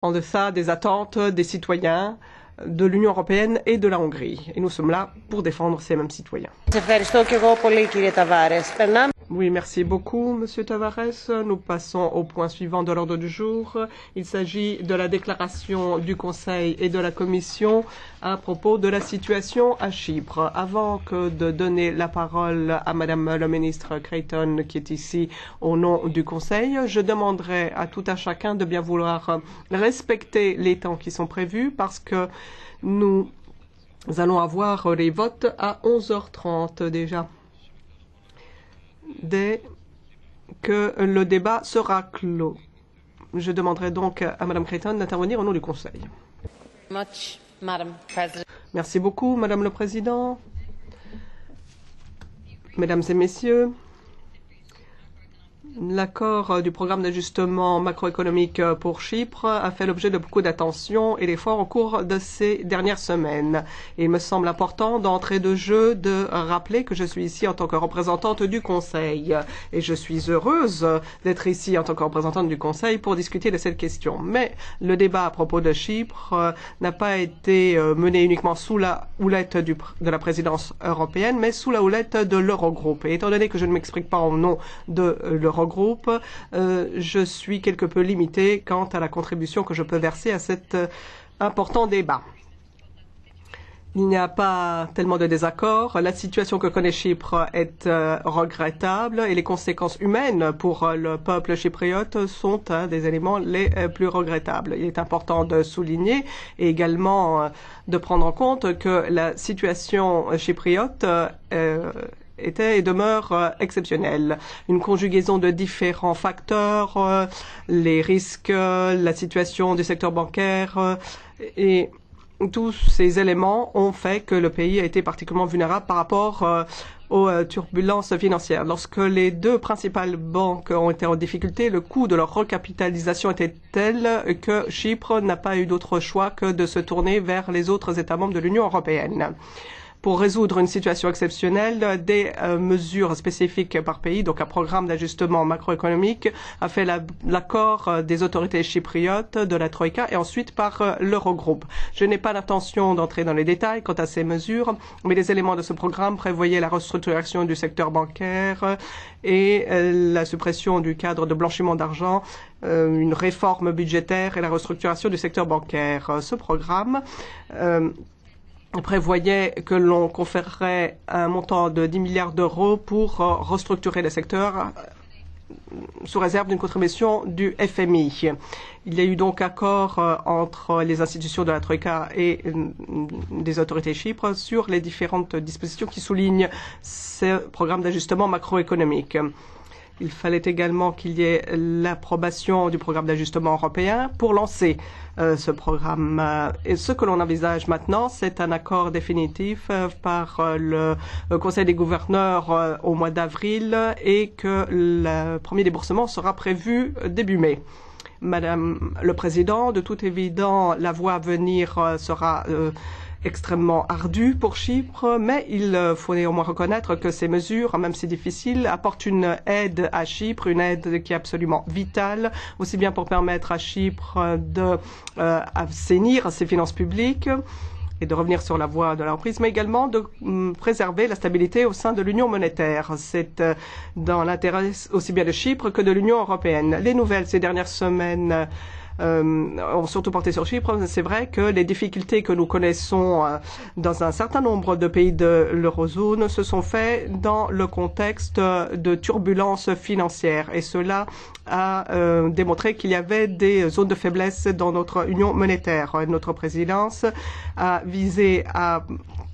en deçà des attentes des citoyens de l'Union européenne et de la Hongrie. Et nous sommes là pour défendre ces mêmes citoyens. Oui, merci beaucoup, Monsieur Tavares. Nous passons au point suivant de l'ordre du jour. Il s'agit de la déclaration du Conseil et de la Commission à propos de la situation à Chypre. Avant que de donner la parole à Madame le ministre Creighton, qui est ici au nom du Conseil, je demanderai à tout un chacun de bien vouloir respecter les temps qui sont prévus parce que nous allons avoir les votes à 11h30 déjà. Dès que le débat sera clos. Je demanderai donc à Madame Creighton d'intervenir au nom du Conseil. Merci beaucoup, Madame le Président. Mesdames et Messieurs, l'accord du programme d'ajustement macroéconomique pour Chypre a fait l'objet de beaucoup d'attention et d'efforts au cours de ces dernières semaines. Il me semble important d'entrée de jeu de rappeler que je suis ici en tant que représentante du Conseil. Et je suis heureuse d'être ici en tant que représentante du Conseil pour discuter de cette question. Mais le débat à propos de Chypre n'a pas été mené uniquement sous la houlette de la présidence européenne, mais sous la houlette de l'Eurogroupe. Et étant donné que je ne m'exprime pas en nom de l'Eurogroupe, je suis quelque peu limitée quant à la contribution que je peux verser à cet important débat. Il n'y a pas tellement de désaccords. La situation que connaît Chypre est regrettable et les conséquences humaines pour le peuple chypriote sont un des éléments les plus regrettables. Il est important de souligner et également de prendre en compte que la situation chypriote était et demeure exceptionnelle. Une conjugaison de différents facteurs, les risques, la situation du secteur bancaire et tous ces éléments ont fait que le pays a été particulièrement vulnérable par rapport aux turbulences financières. Lorsque les deux principales banques ont été en difficulté, le coût de leur recapitalisation était tel que Chypre n'a pas eu d'autre choix que de se tourner vers les autres États membres de l'Union européenne. Pour résoudre une situation exceptionnelle, des mesures spécifiques par pays, donc un programme d'ajustement macroéconomique, a fait l'accord des autorités chypriotes, de la Troïka et ensuite par l'Eurogroupe. Je n'ai pas l'intention d'entrer dans les détails quant à ces mesures, mais les éléments de ce programme prévoyaient la restructuration du secteur bancaire et la suppression du cadre de blanchiment d'argent, une réforme budgétaire et la restructuration du secteur bancaire. Ce programme prévoyait que l'on conférerait un montant de 10 milliards d'euros pour restructurer le secteur sous réserve d'une contribution du FMI. Il y a eu donc accord entre les institutions de la Troïka et des autorités chypres sur les différentes dispositions qui soulignent ce programme d'ajustement macroéconomique. Il fallait également qu'il y ait l'approbation du programme d'ajustement européen pour lancer ce programme. Et ce que l'on envisage maintenant, c'est un accord définitif par le Conseil des gouverneurs au mois d'avril et que le premier déboursement sera prévu début mai. Madame le Président, de toute évidence, la voie à venir sera extrêmement ardu pour Chypre, mais il faut néanmoins reconnaître que ces mesures, même si difficiles, apportent une aide à Chypre, une aide qui est absolument vitale, aussi bien pour permettre à Chypre de assainir ses finances publiques et de revenir sur la voie de la reprise, mais également de préserver la stabilité au sein de l'Union monétaire. C'est dans l'intérêt aussi bien de Chypre que de l'Union européenne. Les nouvelles ces dernières semaines ont surtout porté sur Chypre. C'est vrai que les difficultés que nous connaissons dans un certain nombre de pays de l'eurozone se sont faites dans le contexte de turbulences financières et cela a démontré qu'il y avait des zones de faiblesse dans notre union monétaire. Notre présidence a visé à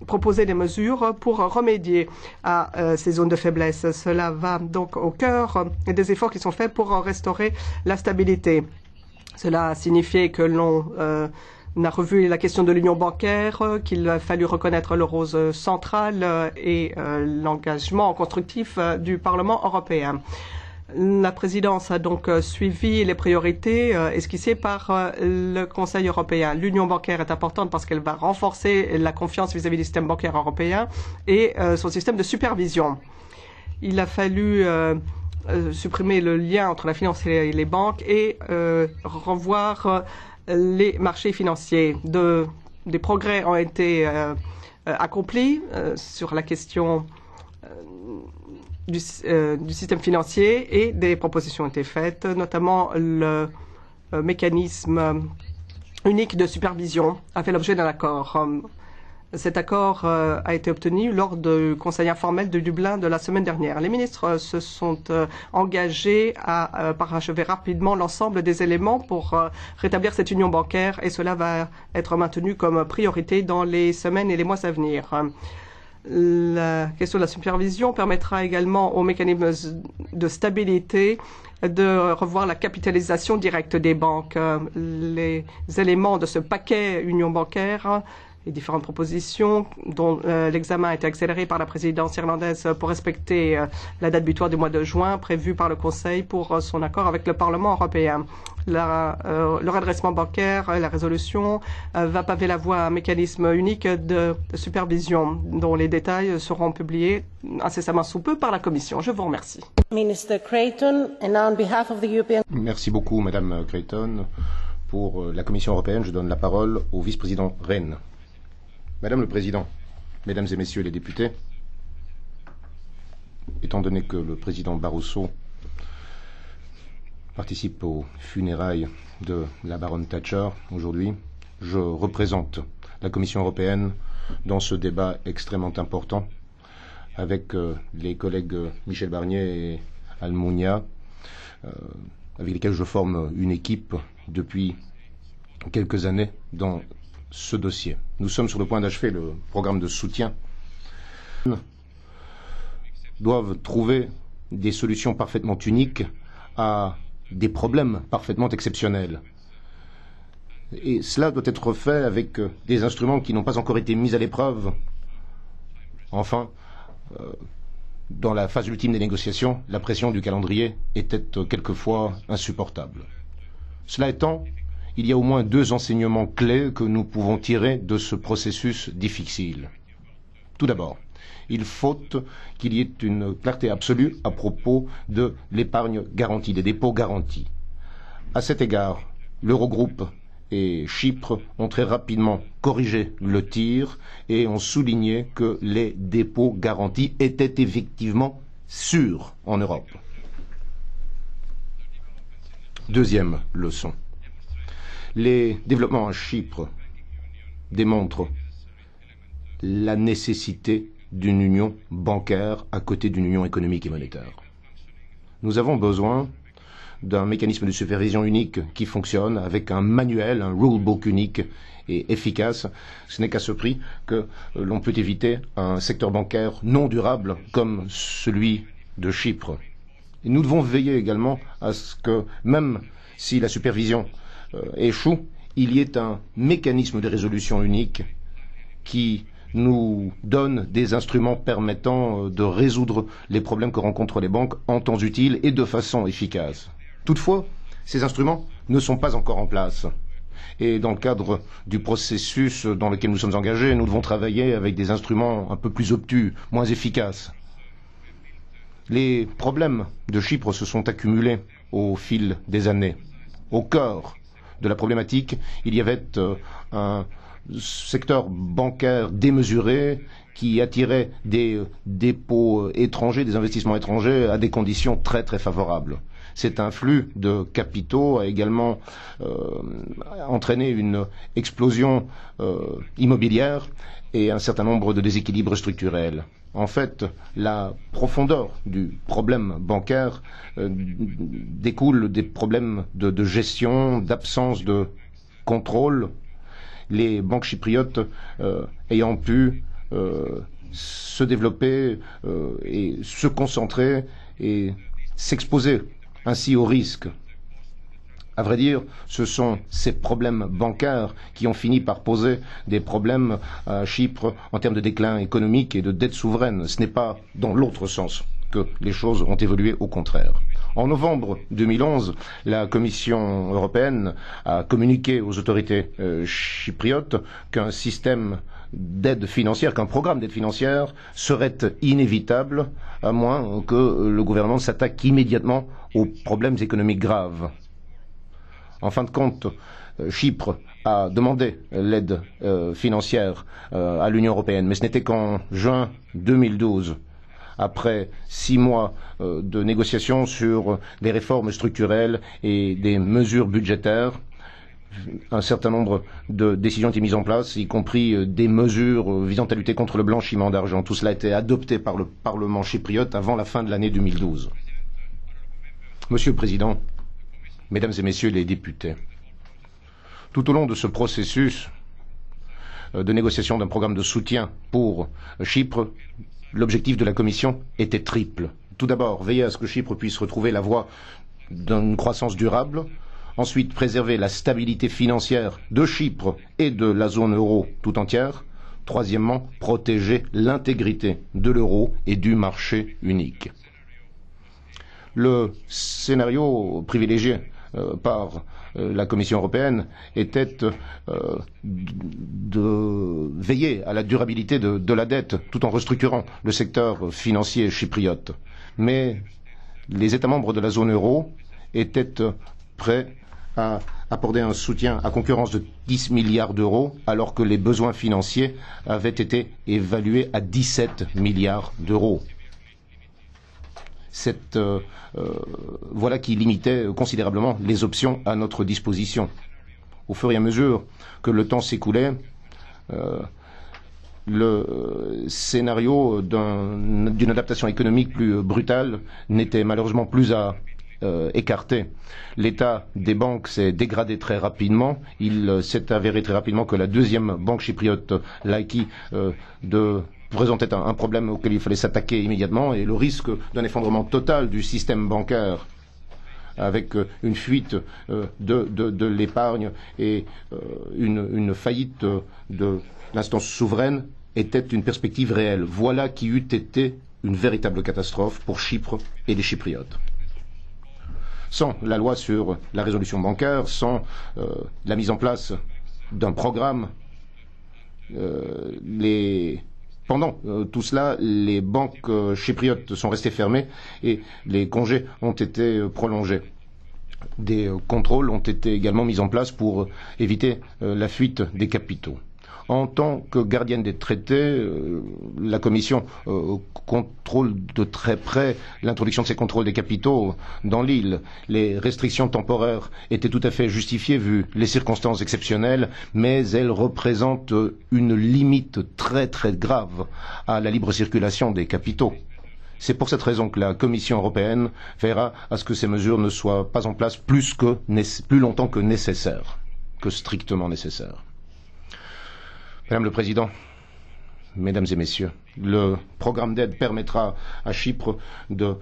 proposer des mesures pour remédier à ces zones de faiblesse. Cela va donc au cœur des efforts qui sont faits pour restaurer la stabilité. Cela a signifié que l'on a revu la question de l'union bancaire, qu'il a fallu reconnaître le rôle central et l'engagement constructif du Parlement européen. La présidence a donc suivi les priorités esquissées par le Conseil européen. L'union bancaire est importante parce qu'elle va renforcer la confiance vis-à-vis du système bancaire européen et son système de supervision. Il a fallu supprimer le lien entre la finance et les banques et revoir les marchés financiers. Des progrès ont été accomplis sur la question du système financier et des propositions ont été faites, notamment le mécanisme unique de supervision a fait l'objet d'un accord. Cet accord a été obtenu lors du conseil informel de Dublin de la semaine dernière. Les ministres se sont engagés à parachever rapidement l'ensemble des éléments pour rétablir cette union bancaire et cela va être maintenu comme priorité dans les semaines et les mois à venir. La question de la supervision permettra également aux mécanismes de stabilité de revoir la capitalisation directe des banques. Les éléments de ce paquet union bancaire les différentes propositions dont l'examen a été accéléré par la présidence irlandaise pour respecter la date butoir du mois de juin prévue par le Conseil pour son accord avec le Parlement européen. Le redressement bancaire, la résolution va paver la voie à un mécanisme unique de supervision dont les détails seront publiés incessamment sous peu par la Commission. Je vous remercie. Minister Creighton, and on behalf of the European... Merci beaucoup, Madame Creighton. Pour la Commission européenne, je donne la parole au vice-président Rehn. Madame le Président, Mesdames et Messieurs les députés, étant donné que le président Barroso participe aux funérailles de la baronne Thatcher aujourd'hui, je représente la Commission européenne dans ce débat extrêmement important avec les collègues Michel Barnier et Almunia, avec lesquels je forme une équipe depuis quelques années dans ce dossier. Nous sommes sur le point d'achever le programme de soutien. Doivent trouver des solutions parfaitement uniques à des problèmes parfaitement exceptionnels. Et cela doit être fait avec des instruments qui n'ont pas encore été mis à l'épreuve. Enfin, dans la phase ultime des négociations, la pression du calendrier était quelquefois insupportable. Cela étant, il y a au moins deux enseignements clés que nous pouvons tirer de ce processus difficile. Tout d'abord, il faut qu'il y ait une clarté absolue à propos de l'épargne garantie, des dépôts garantis. À cet égard, l'Eurogroupe et Chypre ont très rapidement corrigé le tir et ont souligné que les dépôts garantis étaient effectivement sûrs en Europe. Deuxième leçon. Les développements à Chypre démontrent la nécessité d'une union bancaire à côté d'une union économique et monétaire. Nous avons besoin d'un mécanisme de supervision unique qui fonctionne avec un manuel, un rulebook unique et efficace. Ce n'est qu'à ce prix que l'on peut éviter un secteur bancaire non durable comme celui de Chypre. Et nous devons veiller également à ce que, même si la supervision échoue, il y ait un mécanisme de résolution unique qui nous donne des instruments permettant de résoudre les problèmes que rencontrent les banques en temps utile et de façon efficace. Toutefois, ces instruments ne sont pas encore en place. Et dans le cadre du processus dans lequel nous sommes engagés, nous devons travailler avec des instruments un peu plus obtus, moins efficaces. Les problèmes de Chypre se sont accumulés au fil des années. Au cœur de la problématique, il y avait un secteur bancaire démesuré qui attirait des dépôts étrangers, des investissements étrangers à des conditions très très favorables. Cet influx de capitaux a également entraîné une explosion immobilière et un certain nombre de déséquilibres structurels. En fait, la profondeur du problème bancaire découle des problèmes de gestion, d'absence de contrôle. Les banques chypriotes ayant pu se développer et se concentrer et s'exposer ainsi au risque. À vrai dire, ce sont ces problèmes bancaires qui ont fini par poser des problèmes à Chypre en termes de déclin économique et de dette souveraine. Ce n'est pas dans l'autre sens que les choses ont évolué, au contraire. En novembre 2011, la Commission européenne a communiqué aux autorités chypriotes qu'un système d'aide financière, qu'un programme d'aide financière serait inévitable à moins que le gouvernement s'attaque immédiatement aux problèmes économiques graves. En fin de compte, Chypre a demandé l'aide financière à l'Union européenne, mais ce n'était qu'en juin 2012, après 6 mois de négociations sur des réformes structurelles et des mesures budgétaires, un certain nombre de décisions ont été mises en place, y compris des mesures visant à lutter contre le blanchiment d'argent. Tout cela a été adopté par le Parlement chypriote avant la fin de l'année 2012. Monsieur le Président, Mesdames et Messieurs les députés, tout au long de ce processus de négociation d'un programme de soutien pour Chypre, l'objectif de la Commission était triple. Tout d'abord, veiller à ce que Chypre puisse retrouver la voie d'une croissance durable. Ensuite, préserver la stabilité financière de Chypre et de la zone euro tout entière. Troisièmement, protéger l'intégrité de l'euro et du marché unique. Le scénario privilégié par la Commission européenne était de veiller à la durabilité de la dette tout en restructurant le secteur financier chypriote. Mais les États membres de la zone euro étaient prêts à accorder un soutien à concurrence de 10 milliards d'euros alors que les besoins financiers avaient été évalués à 17 milliards d'euros. Voilà qui limitait considérablement les options à notre disposition. Au fur et à mesure que le temps s'écoulait, le scénario d'une adaptation économique plus brutale n'était malheureusement plus à écarter. L'état des banques s'est dégradé très rapidement. Il s'est avéré très rapidement que la deuxième banque chypriote, Laiki, présentait un problème auquel il fallait s'attaquer immédiatement, et le risque d'un effondrement total du système bancaire avec une fuite de l'épargne et une faillite de l'instance souveraine était une perspective réelle. Voilà qui eût été une véritable catastrophe pour Chypre et les Chypriotes. Sans la loi sur la résolution bancaire, sans la mise en place d'un programme, pendant tout cela, les banques chypriotes sont restées fermées et les congés ont été prolongés. Des contrôles ont été également mis en place pour éviter la fuite des capitaux. En tant que gardienne des traités, la Commission contrôle de très près l'introduction de ces contrôles des capitaux dans l'île. Les restrictions temporaires étaient tout à fait justifiées vu les circonstances exceptionnelles, mais elles représentent une limite très très grave à la libre circulation des capitaux. C'est pour cette raison que la Commission européenne veillera à ce que ces mesures ne soient pas en place plus longtemps que nécessaire, que strictement nécessaire. Madame le Président, Mesdames et Messieurs, le programme d'aide permettra à Chypre de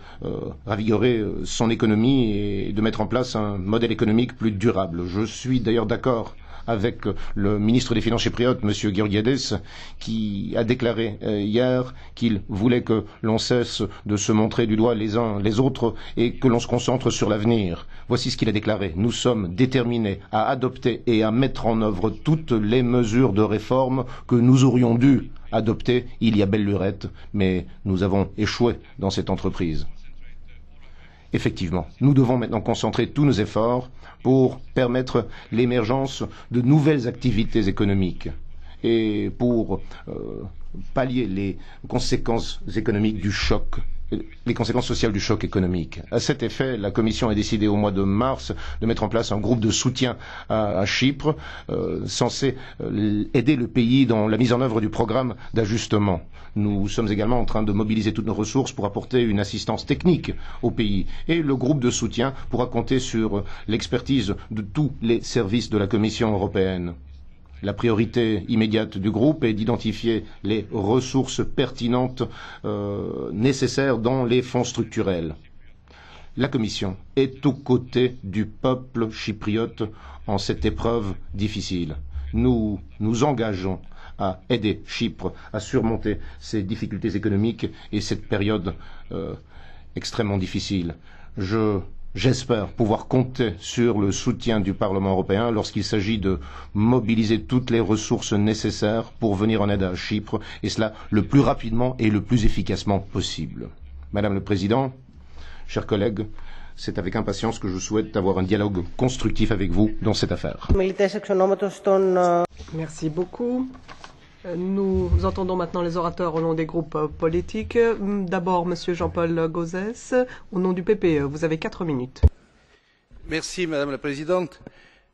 ravigorer son économie et de mettre en place un modèle économique plus durable. Je suis d'ailleurs d'accord avec le ministre des Finances chypriote, M. Georgiades, qui a déclaré hier qu'il voulait que l'on cesse de se montrer du doigt les uns les autres et que l'on se concentre sur l'avenir. Voici ce qu'il a déclaré. Nous sommes déterminés à adopter et à mettre en œuvre toutes les mesures de réforme que nous aurions dû adopter il y a belle lurette, mais nous avons échoué dans cette entreprise. Effectivement, nous devons maintenant concentrer tous nos efforts pour permettre l'émergence de nouvelles activités économiques et pour pallier les conséquences économiques du choc, les conséquences sociales du choc économique. À cet effet, la Commission a décidé au mois de mars de mettre en place un groupe de soutien à Chypre, censé aider le pays dans la mise en œuvre du programme d'ajustement. Nous sommes également en train de mobiliser toutes nos ressources pour apporter une assistance technique au pays. Et le groupe de soutien pourra compter sur l'expertise de tous les services de la Commission européenne. La priorité immédiate du groupe est d'identifier les ressources pertinentes nécessaires dans les fonds structurels. La Commission est aux côtés du peuple chypriote en cette épreuve difficile. Nous nous engageons à aider Chypre à surmonter ces difficultés économiques et cette période extrêmement difficile. J'espère pouvoir compter sur le soutien du Parlement européen lorsqu'il s'agit de mobiliser toutes les ressources nécessaires pour venir en aide à Chypre, et cela le plus rapidement et le plus efficacement possible. Madame le Président, chers collègues, C'est avec impatience que je souhaite avoir un dialogue constructif avec vous dans cette affaire. Merci beaucoup. Nous entendons maintenant les orateurs au nom des groupes politiques. D'abord, Monsieur Jean-Paul Gauzès, au nom du PPE. Vous avez 4 minutes. Merci, Madame la Présidente.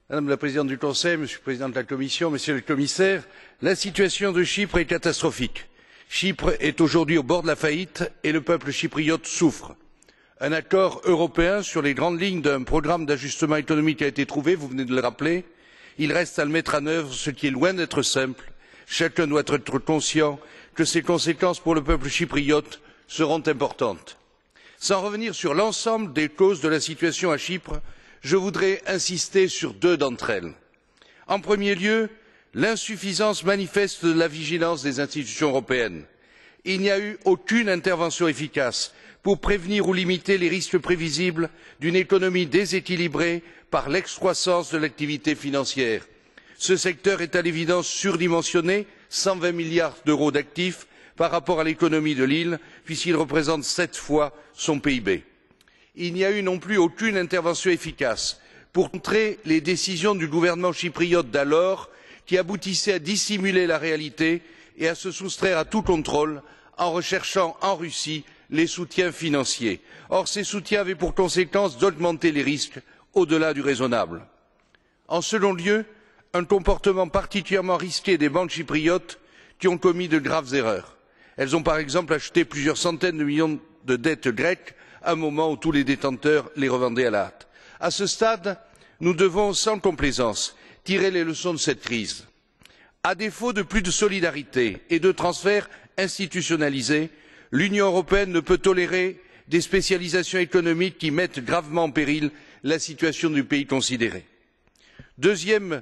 Madame la Présidente du Conseil, Monsieur le Président de la Commission, Monsieur le Commissaire, la situation de Chypre est catastrophique. Chypre est aujourd'hui au bord de la faillite et le peuple chypriote souffre. Un accord européen sur les grandes lignes d'un programme d'ajustement économique a été trouvé, vous venez de le rappeler. Il reste à le mettre en œuvre, ce qui est loin d'être simple. Chacun doit être conscient que ses conséquences pour le peuple chypriote seront importantes. Sans revenir sur l'ensemble des causes de la situation à Chypre, je voudrais insister sur 2 d'entre elles. En premier lieu, l'insuffisance manifeste de la vigilance des institutions européennes. Il n'y a eu aucune intervention efficace pour prévenir ou limiter les risques prévisibles d'une économie déséquilibrée par l'excroissance de l'activité financière. Ce secteur est à l'évidence surdimensionné, 120 milliards d'euros d'actifs par rapport à l'économie de l'île, puisqu'il représente 7 fois son PIB. Il n'y a eu non plus aucune intervention efficace pour contrer les décisions du gouvernement chypriote d'alors, qui aboutissaient à dissimuler la réalité et à se soustraire à tout contrôle en recherchant en Russie les soutiens financiers. Or, ces soutiens avaient pour conséquence d'augmenter les risques au-delà du raisonnable. En second lieu, un comportement particulièrement risqué des banques chypriotes qui ont commis de graves erreurs. Elles ont par exemple acheté plusieurs centaines de millions de dettes grecques à un moment où tous les détenteurs les revendaient à la hâte. À ce stade, nous devons sans complaisance tirer les leçons de cette crise. À défaut de plus de solidarité et de transferts institutionnalisés, l'Union européenne ne peut tolérer des spécialisations économiques qui mettent gravement en péril la situation du pays considéré. Deuxième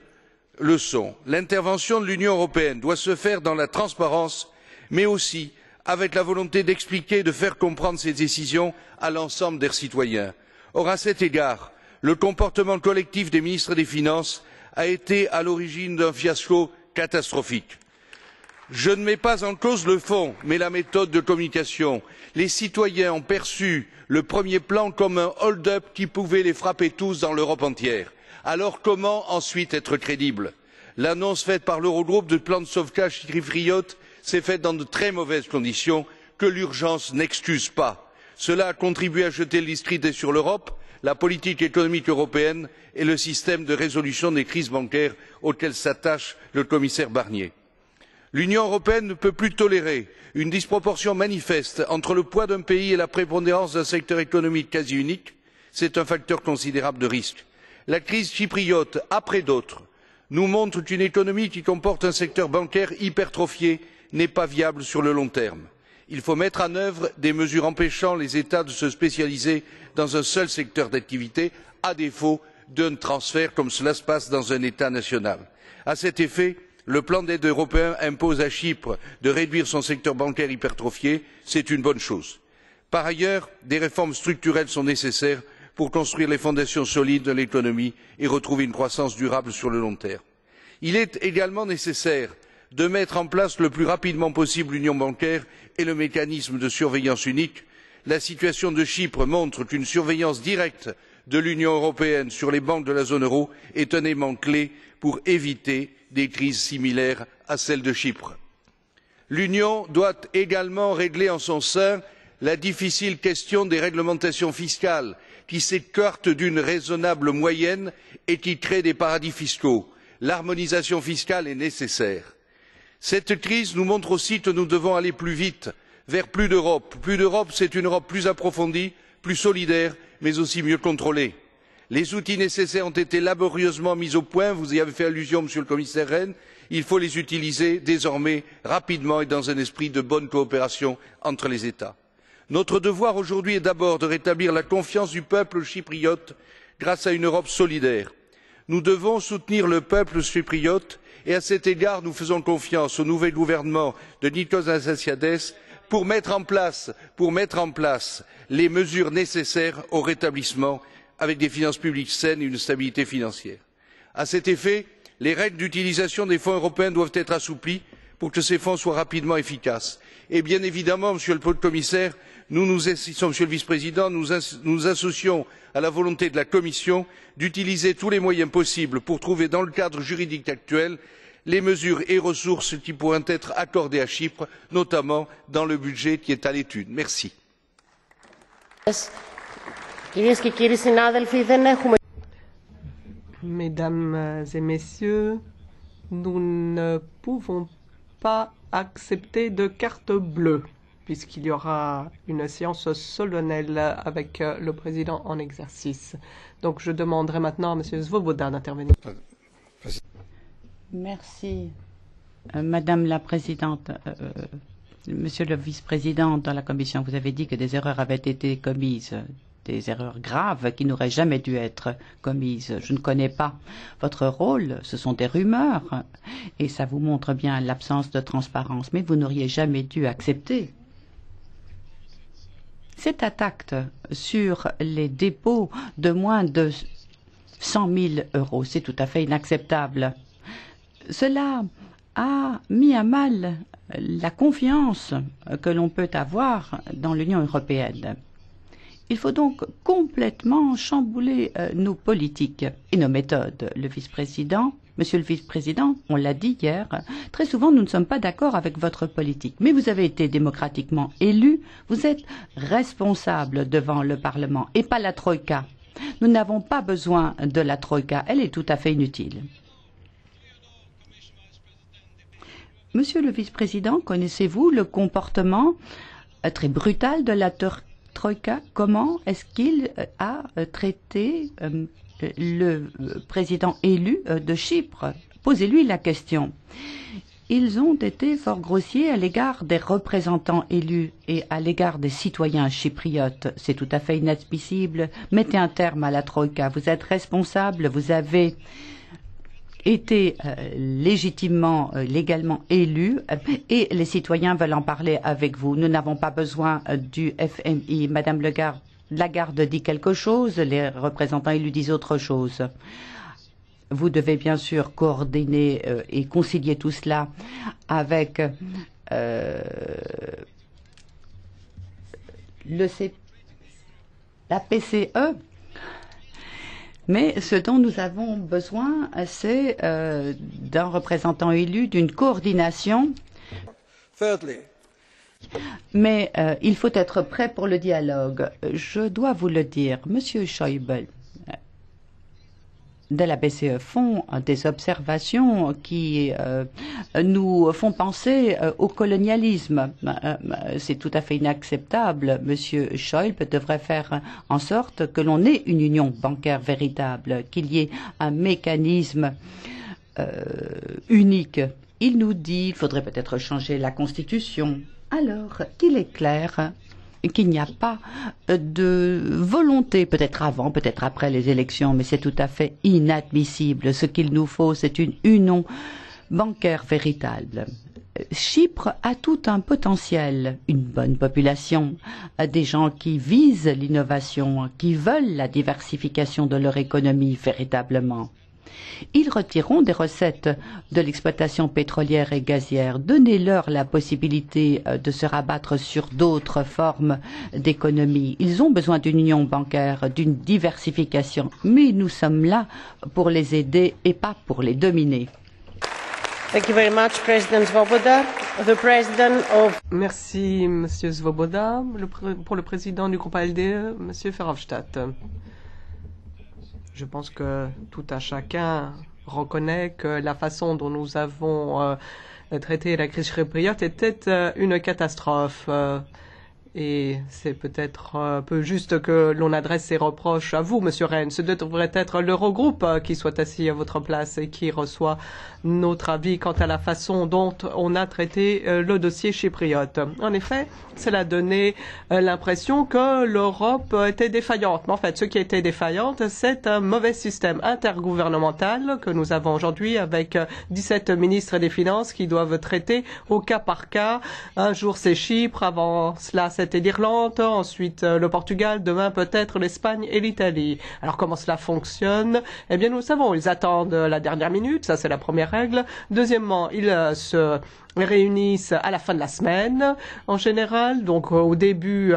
leçon, l'intervention de l'Union européenne doit se faire dans la transparence, mais aussi avec la volonté d'expliquer et de faire comprendre ses décisions à l'ensemble des citoyens. Or, à cet égard, le comportement collectif des ministres des Finances a été à l'origine d'un fiasco catastrophique. Je ne mets pas en cause le fond, mais la méthode de communication. Les citoyens ont perçu le premier plan comme un hold-up qui pouvait les frapper tous dans l'Europe entière. Alors comment ensuite être crédible? L'annonce faite par l'Eurogroupe du plan de sauvetage chypriote s'est faite dans de très mauvaises conditions que l'urgence n'excuse pas. Cela a contribué à jeter le discrédit sur l'Europe, la politique économique européenne et le système de résolution des crises bancaires auquel s'attache le commissaire Barnier. L'Union européenne ne peut plus tolérer une disproportion manifeste entre le poids d'un pays et la prépondérance d'un secteur économique quasi unique. C'est un facteur considérable de risque. La crise chypriote, après d'autres, nous montre qu'une économie qui comporte un secteur bancaire hypertrophié n'est pas viable sur le long terme. Il faut mettre en œuvre des mesures empêchant les États de se spécialiser dans un seul secteur d'activité, à défaut d'un transfert comme cela se passe dans un État national. À cet effet, le plan d'aide européen impose à Chypre de réduire son secteur bancaire hypertrophié, c'est une bonne chose. Par ailleurs, des réformes structurelles sont nécessaires pour construire les fondations solides de l'économie et retrouver une croissance durable sur le long terme. Il est également nécessaire de mettre en place le plus rapidement possible l'union bancaire et le mécanisme de surveillance unique. La situation de Chypre montre qu'une surveillance directe de l'Union européenne sur les banques de la zone euro est un élément clé pour éviter des crises similaires à celle de Chypre. L'Union doit également régler en son sein la difficile question des réglementations fiscales qui s'écartent d'une raisonnable moyenne et qui créent des paradis fiscaux. L'harmonisation fiscale est nécessaire. Cette crise nous montre aussi que nous devons aller plus vite vers plus d'Europe. Plus d'Europe, c'est une Europe plus approfondie, plus solidaire, mais aussi mieux contrôlée. Les outils nécessaires ont été laborieusement mis au point, vous y avez fait allusion, Monsieur le Commissaire Rehn. Il faut les utiliser désormais rapidement et dans un esprit de bonne coopération entre les États. Notre devoir aujourd'hui est d'abord de rétablir la confiance du peuple chypriote grâce à une Europe solidaire. Nous devons soutenir le peuple chypriote et à cet égard nous faisons confiance au nouvel gouvernement de Nikos Anastasiades pour mettre en place les mesures nécessaires au rétablissement avec des finances publiques saines et une stabilité financière. À cet effet, les règles d'utilisation des fonds européens doivent être assouplies pour que ces fonds soient rapidement efficaces. Et bien évidemment, Monsieur le Commissaire, Monsieur le Vice-président, nous nous associons à la volonté de la Commission d'utiliser tous les moyens possibles pour trouver, dans le cadre juridique actuel, les mesures et ressources qui pourraient être accordées à Chypre, notamment dans le budget qui est à l'étude. Merci. Mesdames et messieurs, nous ne pouvons pas accepter de carte bleue, puisqu'il y aura une séance solennelle avec le président en exercice. Donc je demanderai maintenant à M. Svoboda d'intervenir. Merci, Madame la Présidente. Monsieur le Vice-président de la Commission, vous avez dit que des erreurs avaient été commises, des erreurs graves qui n'auraient jamais dû être commises. Je ne connais pas votre rôle, ce sont des rumeurs, et ça vous montre bien l'absence de transparence, mais vous n'auriez jamais dû accepter cette attaque sur les dépôts de moins de 100 000 euros. C'est tout à fait inacceptable. Cela a mis à mal la confiance que l'on peut avoir dans l'Union européenne. Il faut donc complètement chambouler nos politiques et nos méthodes. Le vice-président, monsieur le vice-président, on l'a dit hier, très souvent nous ne sommes pas d'accord avec votre politique. Mais vous avez été démocratiquement élu, vous êtes responsable devant le Parlement et pas la Troïka. Nous n'avons pas besoin de la Troïka, elle est tout à fait inutile. Monsieur le vice-président, connaissez-vous le comportement très brutal de la Troïka? Comment est-ce qu'il a traité le président élu de Chypre? Posez-lui la question. Ils ont été fort grossiers à l'égard des représentants élus et à l'égard des citoyens chypriotes. C'est tout à fait inadmissible. Mettez un terme à la Troïka. Vous êtes responsable, vous avez été légitimement, légalement élu et les citoyens veulent en parler avec vous. Nous n'avons pas besoin du FMI. Madame Lagarde dit quelque chose, les représentants élus disent autre chose. Vous devez bien sûr coordonner et concilier tout cela avec la PCE. Mais ce dont nous avons besoin, c'est d'un représentant élu, d'une coordination. Mais il faut être prêt pour le dialogue. Je dois vous le dire, Monsieur Schäuble de la BCE font des observations qui nous font penser au colonialisme. C'est tout à fait inacceptable. Monsieur Schäuble devrait faire en sorte que l'on ait une union bancaire véritable, qu'il y ait un mécanisme unique. Il nous dit qu'il faudrait peut-être changer la Constitution. Alors qu'il est clair qu'il n'y a pas de volonté, peut-être avant, peut-être après les élections, mais c'est tout à fait inadmissible. Ce qu'il nous faut, c'est une union bancaire véritable. Chypre a tout un potentiel, une bonne population, des gens qui visent l'innovation, qui veulent la diversification de leur économie véritablement. Ils retireront des recettes de l'exploitation pétrolière et gazière. Donnez-leur la possibilité de se rabattre sur d'autres formes d'économie. Ils ont besoin d'une union bancaire, d'une diversification. Mais nous sommes là pour les aider et pas pour les dominer. Thank you very much, President Svoboda. The President of... Merci, Monsieur Svoboda. Pour le président du groupe ALDE, Monsieur Verhofstadt. Je pense que tout un chacun reconnaît que la façon dont nous avons traité la crise chypriote était une catastrophe. Et c'est peut-être un peu juste que l'on adresse ces reproches à vous, Monsieur Rehn. Ce devrait être l'Eurogroupe qui soit assis à votre place et qui reçoit notre avis quant à la façon dont on a traité le dossier chypriote. En effet, cela donnait l'impression que l'Europe était défaillante. Mais en fait, ce qui était défaillante, c'est un mauvais système intergouvernemental que nous avons aujourd'hui avec 17 ministres des Finances qui doivent traiter au cas par cas. Un jour c'est Chypre, avant cela c'est c'était l'Irlande, ensuite le Portugal, demain peut-être l'Espagne et l'Italie. Alors comment cela fonctionne? Eh bien nous le savons, ils attendent la dernière minute, ça c'est la première règle. Deuxièmement, ils se réunissent à la fin de la semaine en général, donc au début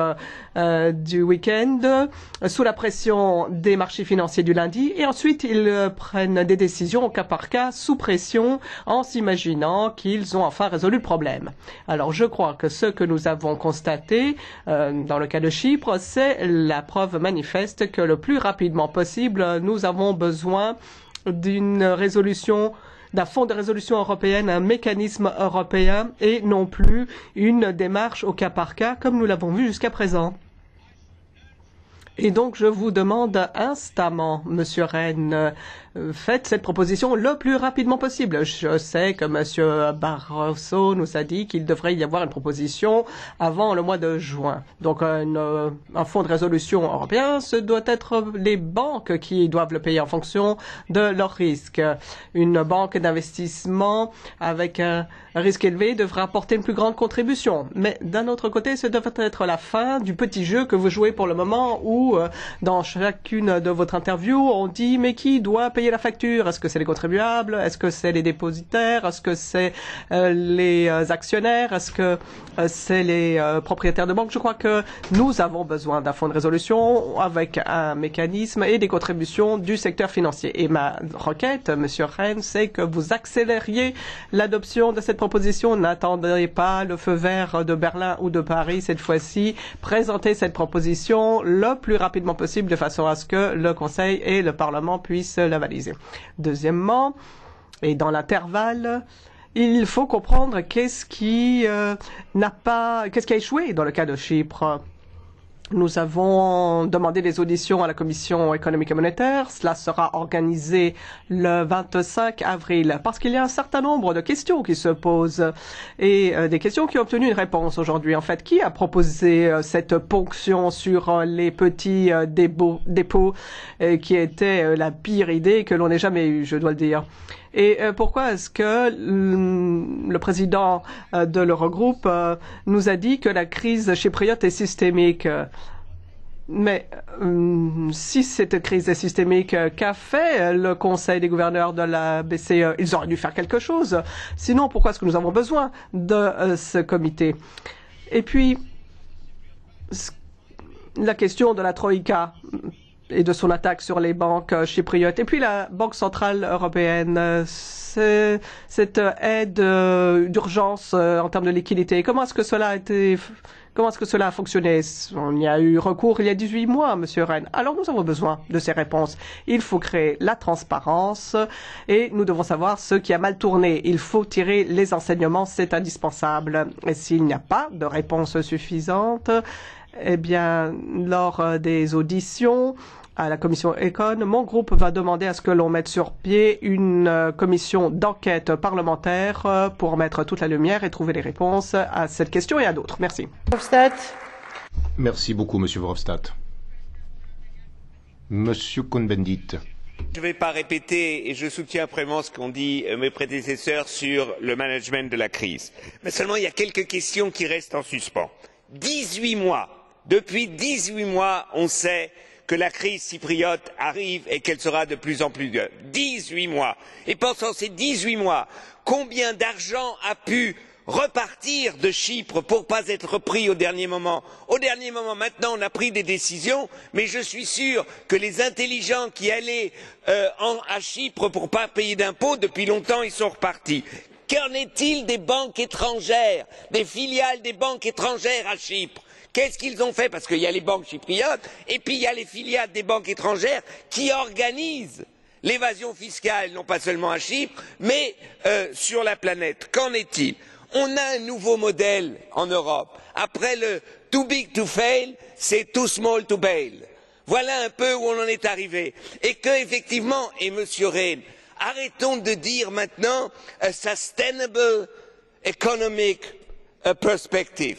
du week-end, sous la pression des marchés financiers du lundi, et ensuite ils prennent des décisions au cas par cas, sous pression, en s'imaginant qu'ils ont enfin résolu le problème. Alors je crois que ce que nous avons constaté dans le cas de Chypre, c'est la preuve manifeste que le plus rapidement possible, nous avons besoin d'une résolution, d'un fonds de résolution européenne, un mécanisme européen et non plus une démarche au cas par cas comme nous l'avons vu jusqu'à présent. Et donc je vous demande instamment, Monsieur Rehn, faites cette proposition le plus rapidement possible. Je sais que Monsieur Barroso nous a dit qu'il devrait y avoir une proposition avant le mois de juin. Donc un fonds de résolution européen, ce doit être les banques qui doivent le payer en fonction de leurs risques. Une banque d'investissement avec un risque élevé devra apporter une plus grande contribution. Mais d'un autre côté, ce devrait être la fin du petit jeu que vous jouez pour le moment où dans chacune de votre interview, on dit mais qui doit payer la facture? Est-ce que c'est les contribuables? Est-ce que c'est les dépositaires? Est-ce que c'est les actionnaires? Est-ce que c'est les propriétaires de banques? Je crois que nous avons besoin d'un fonds de résolution avec un mécanisme et des contributions du secteur financier. Et ma requête, Monsieur Rehn, c'est que vous accélériez l'adoption de cette proposition. N'attendez pas le feu vert de Berlin ou de Paris cette fois-ci. Présentez cette proposition le plus rapidement possible de façon à ce que le Conseil et le Parlement puissent la valider. Deuxièmement, et dans l'intervalle, il faut comprendre qu'est-ce qui a échoué dans le cas de Chypre. Nous avons demandé des auditions à la Commission économique et monétaire. Cela sera organisé le 25 avril parce qu'il y a un certain nombre de questions qui se posent et des questions qui ont obtenu une réponse aujourd'hui. En fait, qui a proposé cette ponction sur les petits dépôts qui était la pire idée que l'on ait jamais eue, je dois le dire. Et pourquoi est-ce que le président de l'Eurogroupe nous a dit que la crise chypriote est systémique? Mais si cette crise est systémique, qu'a fait le Conseil des gouverneurs de la BCE? Ils auraient dû faire quelque chose. Sinon, pourquoi est-ce que nous avons besoin de ce comité? Et puis, la question de la Troïka et de son attaque sur les banques chypriotes. Et puis la Banque centrale européenne, cette aide d'urgence en termes de liquidité. Comment est-ce que cela a fonctionné? On y a eu recours il y a 18 mois, Monsieur Rehn. Alors nous avons besoin de ces réponses. Il faut créer la transparence et nous devons savoir ce qui a mal tourné. Il faut tirer les enseignements, c'est indispensable. Et s'il n'y a pas de réponse suffisante, eh bien, lors des auditions à la commission Econ, mon groupe va demander à ce que l'on mette sur pied une commission d'enquête parlementaire pour mettre toute la lumière et trouver les réponses à cette question et à d'autres. Merci. Merci beaucoup, Monsieur Verhofstadt. Monsieur Cohn-Bendit. Je ne vais pas répéter et je soutiens vraiment ce qu'ont dit mes prédécesseurs sur le management de la crise. Mais seulement il y a quelques questions qui restent en suspens. 18 mois. Depuis 18 mois, on sait que la crise chypriote arrive et qu'elle sera de plus en plus dure. 18 mois. Et pendant ces 18 mois, combien d'argent a pu repartir de Chypre pour ne pas être repris au dernier moment? Au dernier moment, maintenant, on a pris des décisions, mais je suis sûr que les intelligents qui allaient à Chypre pour ne pas payer d'impôts, depuis longtemps, ils sont repartis. Qu'en est-il des banques étrangères, des filiales des banques étrangères à Chypre? Qu'est-ce qu'ils ont fait? Parce qu'il y a les banques chypriotes et puis il y a les filiales des banques étrangères qui organisent l'évasion fiscale, non pas seulement à Chypre, mais sur la planète. Qu'en est-il? On a un nouveau modèle en Europe. Après le too big to fail, c'est too small to bail. Voilà un peu où on en est arrivé. Et que, effectivement, et Monsieur Rehn, arrêtons de dire maintenant a sustainable economic perspective.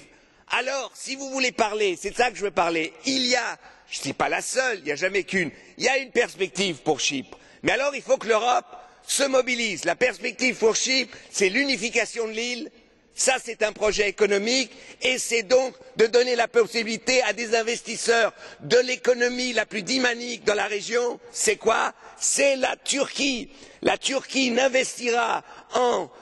Alors, si vous voulez parler, c'est de ça que je veux parler, il y a, je ne suis pas la seule, il n'y a jamais qu'une, il y a une perspective pour Chypre. Mais alors, il faut que l'Europe se mobilise. La perspective pour Chypre, c'est l'unification de l'île, Ça, c'est un projet économique et c'est donc de donner la possibilité à des investisseurs de l'économie la plus dynamique dans la région. C'est quoi? C'est la Turquie. La Turquie n'investira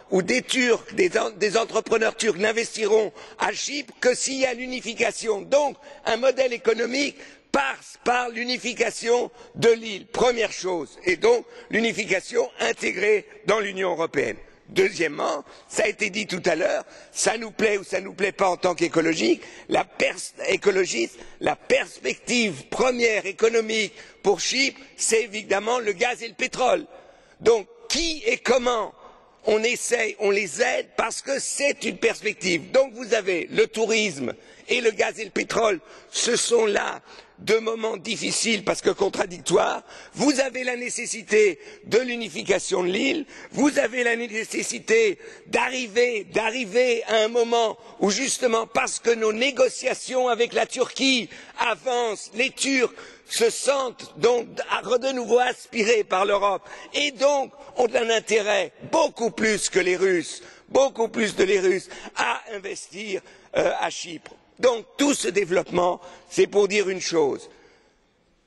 ou des Turcs, des entrepreneurs turcs n'investiront à Chypre que s'il y a l'unification. Donc, un modèle économique passe par l'unification de l'île, première chose, et donc l'unification intégrée dans l'Union européenne. Deuxièmement, ça a été dit tout à l'heure, ça nous plaît ou ça nous plaît pas en tant qu'écologiste, la perspective première économique pour Chypre, c'est évidemment le gaz et le pétrole. Donc, qui et comment on essaye, on les aide parce que c'est une perspective. Donc vous avez le tourisme et le gaz et le pétrole, ce sont là deux moments difficiles parce que contradictoires. Vous avez la nécessité de l'unification de l'île, vous avez la nécessité d'arriver à un moment où justement parce que nos négociations avec la Turquie avancent, les Turcs se sentent donc de nouveau aspirés par l'Europe et donc ont un intérêt beaucoup plus que les Russes, beaucoup plus que les Russes à investir à Chypre. Donc tout ce développement, c'est pour dire une chose.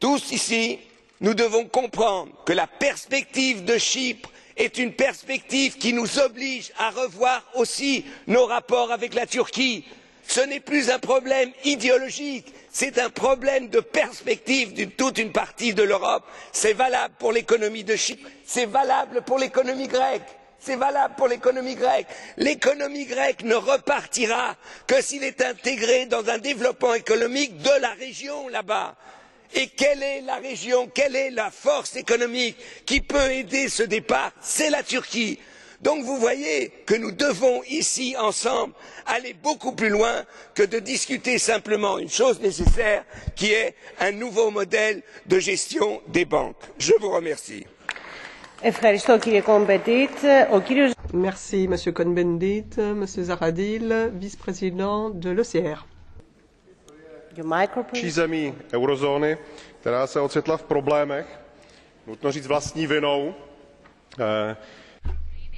Tous ici, nous devons comprendre que la perspective de Chypre est une perspective qui nous oblige à revoir aussi nos rapports avec la Turquie. Ce n'est plus un problème idéologique, c'est un problème de perspective d'une toute une partie de l'Europe. C'est valable pour l'économie de Chypre, c'est valable pour l'économie grecque. C'est valable pour l'économie grecque. L'économie grecque ne repartira que s'il est intégré dans un développement économique de la région là-bas. Et quelle est la région, quelle est la force économique qui peut aider ce départ? C'est la Turquie. Donc vous voyez que nous devons ici ensemble aller beaucoup plus loin que de discuter simplement une chose nécessaire qui est un nouveau modèle de gestion des banques. Je vous remercie. Merci, Monsieur Cohn-Bendit. Monsieur Zahradil, vice-président de l'OCR. Zemí eurozóny, která se ocitla v problémech, nutno říct vlastní vinou.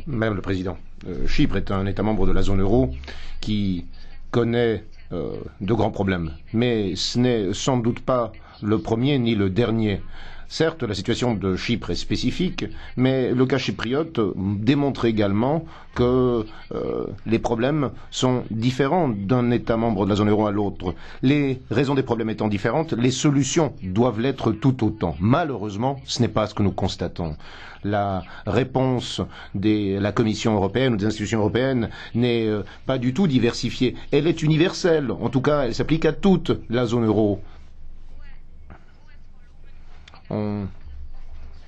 Madame le Président, Chypre est un État membre de la zone euro qui connaît de grands problèmes, mais ce n'est sans doute pas le premier ni le dernier. Certes, la situation de Chypre est spécifique, mais le cas chypriote démontre également que les problèmes sont différents d'un État membre de la zone euro à l'autre. Les raisons des problèmes étant différentes, les solutions doivent l'être tout autant. Malheureusement, ce n'est pas ce que nous constatons. La réponse de la Commission européenne ou des institutions européennes n'est pas du tout diversifiée. Elle est universelle. En tout cas, elle s'applique à toute la zone euro. On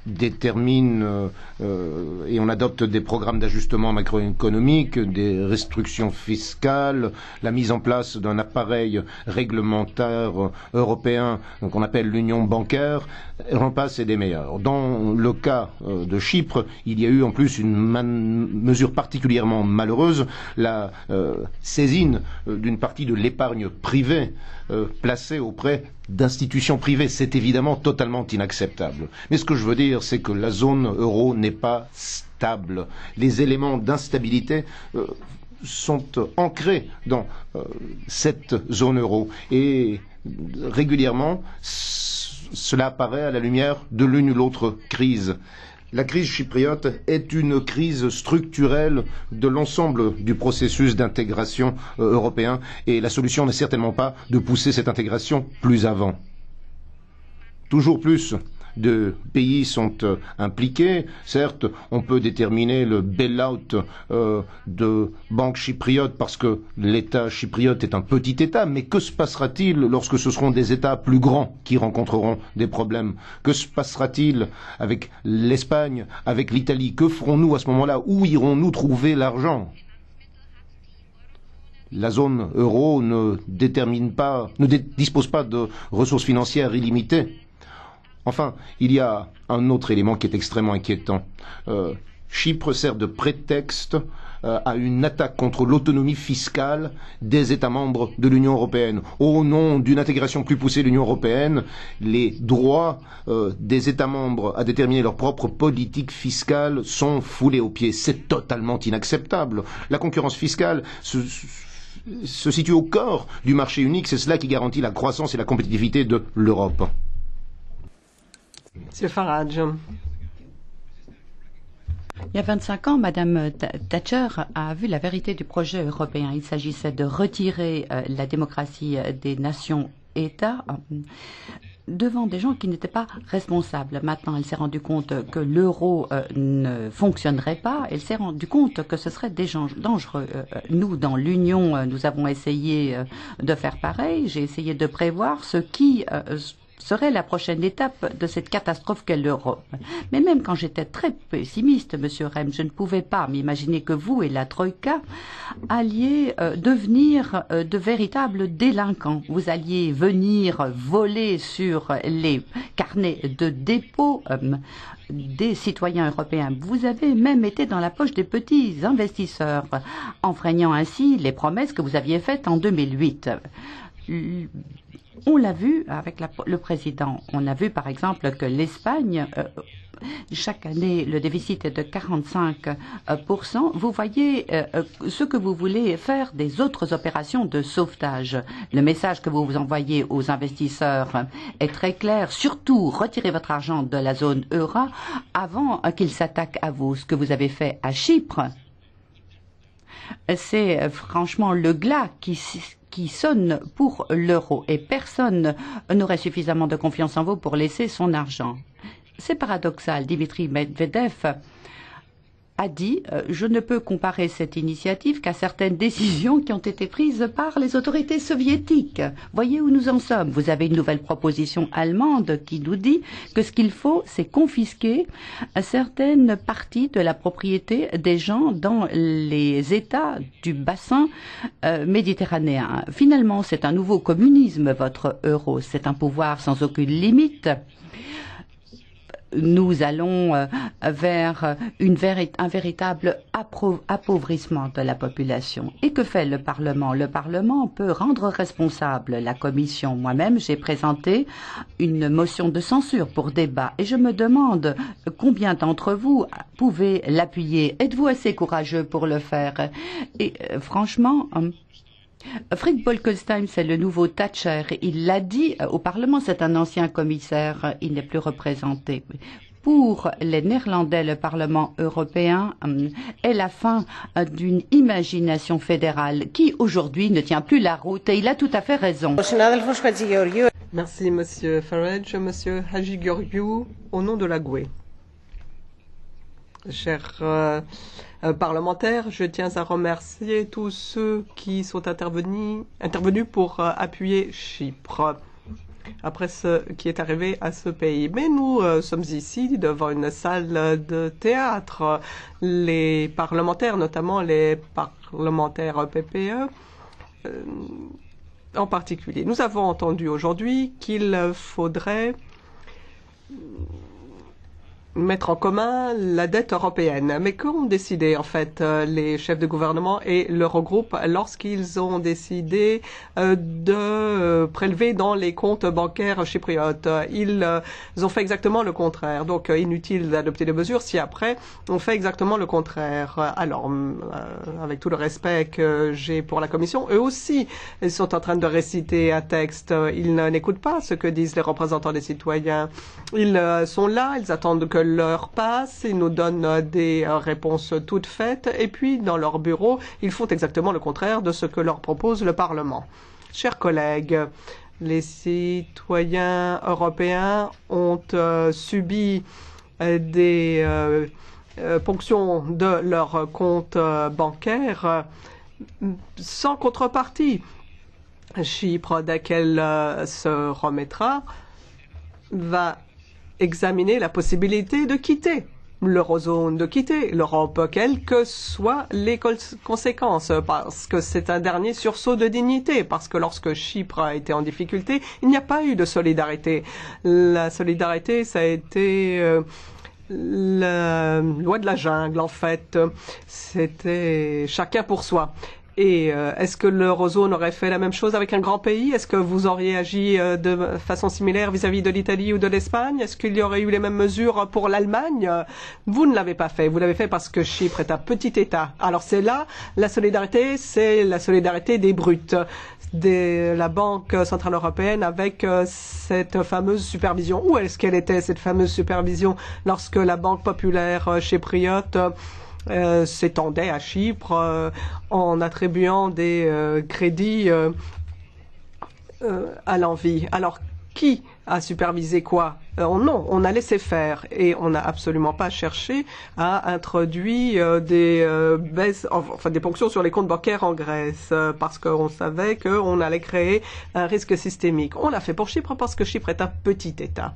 détermine et on adopte des programmes d'ajustement macroéconomique, des restrictions fiscales, la mise en place d'un appareil réglementaire européen qu'on appelle l'union bancaire, j'en passe et des meilleurs. Dans le cas de Chypre, il y a eu en plus une mesure particulièrement malheureuse, la saisine d'une partie de l'épargne privée placée auprès d'institutions privées. C'est évidemment totalement inacceptable. Mais ce que je veux dire, c'est que la zone euro n'est pas stable. Les éléments d'instabilité sont ancrés dans cette zone euro. Et régulièrement, cela apparaît à la lumière de l'une ou l'autre crise. La crise chypriote est une crise structurelle de l'ensemble du processus d'intégration européen et la solution n'est certainement pas de pousser cette intégration plus avant. Toujours plus de pays sont impliqués. Certes, on peut déterminer le bail-out de banques chypriotes parce que l'État chypriote est un petit État, mais que se passera-t-il lorsque ce seront des États plus grands qui rencontreront des problèmes? Que se passera-t-il avec l'Espagne, avec l'Italie? Que ferons-nous à ce moment-là? Où irons-nous trouver l'argent? La zone euro ne dispose pas de ressources financières illimitées. Enfin, il y a un autre élément qui est extrêmement inquiétant. Chypre sert de prétexte à une attaque contre l'autonomie fiscale des États membres de l'Union européenne. Au nom d'une intégration plus poussée de l'Union européenne, les droits des États membres à déterminer leur propre politique fiscale sont foulés aux pieds. C'est totalement inacceptable. La concurrence fiscale se situe au cœur du marché unique, c'est cela qui garantit la croissance et la compétitivité de l'Europe. Monsieur Farage. Il y a 25 ans, Madame Thatcher a vu la vérité du projet européen. Il s'agissait de retirer la démocratie des nations-États devant des gens qui n'étaient pas responsables. Maintenant, elle s'est rendue compte que l'euro ne fonctionnerait pas. Elle s'est rendue compte que ce serait dangereux. Nous, dans l'Union, nous avons essayé de faire pareil. J'ai essayé de prévoir ce qui serait la prochaine étape de cette catastrophe qu'est l'Europe. Mais même quand j'étais très pessimiste, Monsieur Rem, je ne pouvais pas m'imaginer que vous et la Troïka alliez devenir de véritables délinquants. Vous alliez venir voler sur les carnets de dépôt des citoyens européens. Vous avez même été dans la poche des petits investisseurs, enfreignant ainsi les promesses que vous aviez faites en 2008. On l'a vu avec le président. On a vu par exemple que l'Espagne, chaque année, le déficit est de 45%. Vous voyez ce que vous voulez faire des autres opérations de sauvetage. Le message que vous envoyez aux investisseurs est très clair. Surtout, retirez votre argent de la zone euro avant qu'ils s'attaquent à vous. Ce que vous avez fait à Chypre, c'est franchement le glas qui sonne pour l'euro et personne n'aurait suffisamment de confiance en vous pour laisser son argent. C'est paradoxal. Dimitri Medvedev a dit « Je ne peux comparer cette initiative qu'à certaines décisions qui ont été prises par les autorités soviétiques. Voyez où nous en sommes. Vous avez une nouvelle proposition allemande qui nous dit que ce qu'il faut, c'est confisquer certaines parties de la propriété des gens dans les États du bassin méditerranéen. Finalement, c'est un nouveau communisme, votre euro. C'est un pouvoir sans aucune limite. Nous allons vers un véritable appauvrissement de la population. Et que fait le Parlement? Le Parlement peut rendre responsable la Commission. Moi-même, j'ai présenté une motion de censure pour débat. Et je me demande combien d'entre vous pouvez l'appuyer. Êtes-vous assez courageux pour le faire? Et franchement... Frits Bolkestein, c'est le nouveau Thatcher. Il l'a dit au Parlement, c'est un ancien commissaire, il n'est plus représenté. Pour les Néerlandais, le Parlement européen est la fin d'une imagination fédérale qui, aujourd'hui, ne tient plus la route et il a tout à fait raison. Merci, Monsieur Farage. Monsieur Hadji Georgiou, au nom de la GUE. Chers parlementaires, je tiens à remercier tous ceux qui sont intervenus pour appuyer Chypre après ce qui est arrivé à ce pays. Mais nous sommes ici devant une salle de théâtre. Les parlementaires, notamment les parlementaires PPE, en particulier. Nous avons entendu aujourd'hui qu'il faudrait mettre en commun la dette européenne. Mais qu'ont décidé en fait les chefs de gouvernement et l'Eurogroupe lorsqu'ils ont décidé de prélever dans les comptes bancaires chypriotes? Ils ont fait exactement le contraire. Donc inutile d'adopter des mesures si après on fait exactement le contraire. Alors, avec tout le respect que j'ai pour la Commission, eux aussi, ils sont en train de réciter un texte. Ils n'écoutent pas ce que disent les représentants des citoyens. Ils sont là, ils attendent que l'heure passe, ils nous donnent des réponses toutes faites et puis dans leur bureau, ils font exactement le contraire de ce que leur propose le Parlement. Chers collègues, les citoyens européens ont subi des ponctions de leurs comptes bancaires sans contrepartie. Chypre, dès qu'elle se remettra, va examiner la possibilité de quitter l'eurozone, de quitter l'Europe, quelles que soient les conséquences, parce que c'est un dernier sursaut de dignité, parce que lorsque Chypre a été en difficulté, il n'y a pas eu de solidarité. La solidarité, ça a été la loi de la jungle, en fait. C'était chacun pour soi. Et est-ce que l'eurozone aurait fait la même chose avec un grand pays? Est-ce que vous auriez agi de façon similaire vis-à-vis de l'Italie ou de l'Espagne? Est-ce qu'il y aurait eu les mêmes mesures pour l'Allemagne? Vous ne l'avez pas fait. Vous l'avez fait parce que Chypre est un petit État. Alors c'est là, la solidarité, c'est la solidarité des brutes, de la Banque centrale européenne avec cette fameuse supervision. Où est-ce qu'elle était, cette fameuse supervision, lorsque la Banque populaire chypriote s'étendait à Chypre en attribuant des crédits à l'envi? Alors, qui a supervisé quoi? Non, on a laissé faire et on n'a absolument pas cherché à introduire des baisses, enfin des ponctions sur les comptes bancaires en Grèce parce qu'on savait qu'on allait créer un risque systémique. On l'a fait pour Chypre parce que Chypre est un petit État.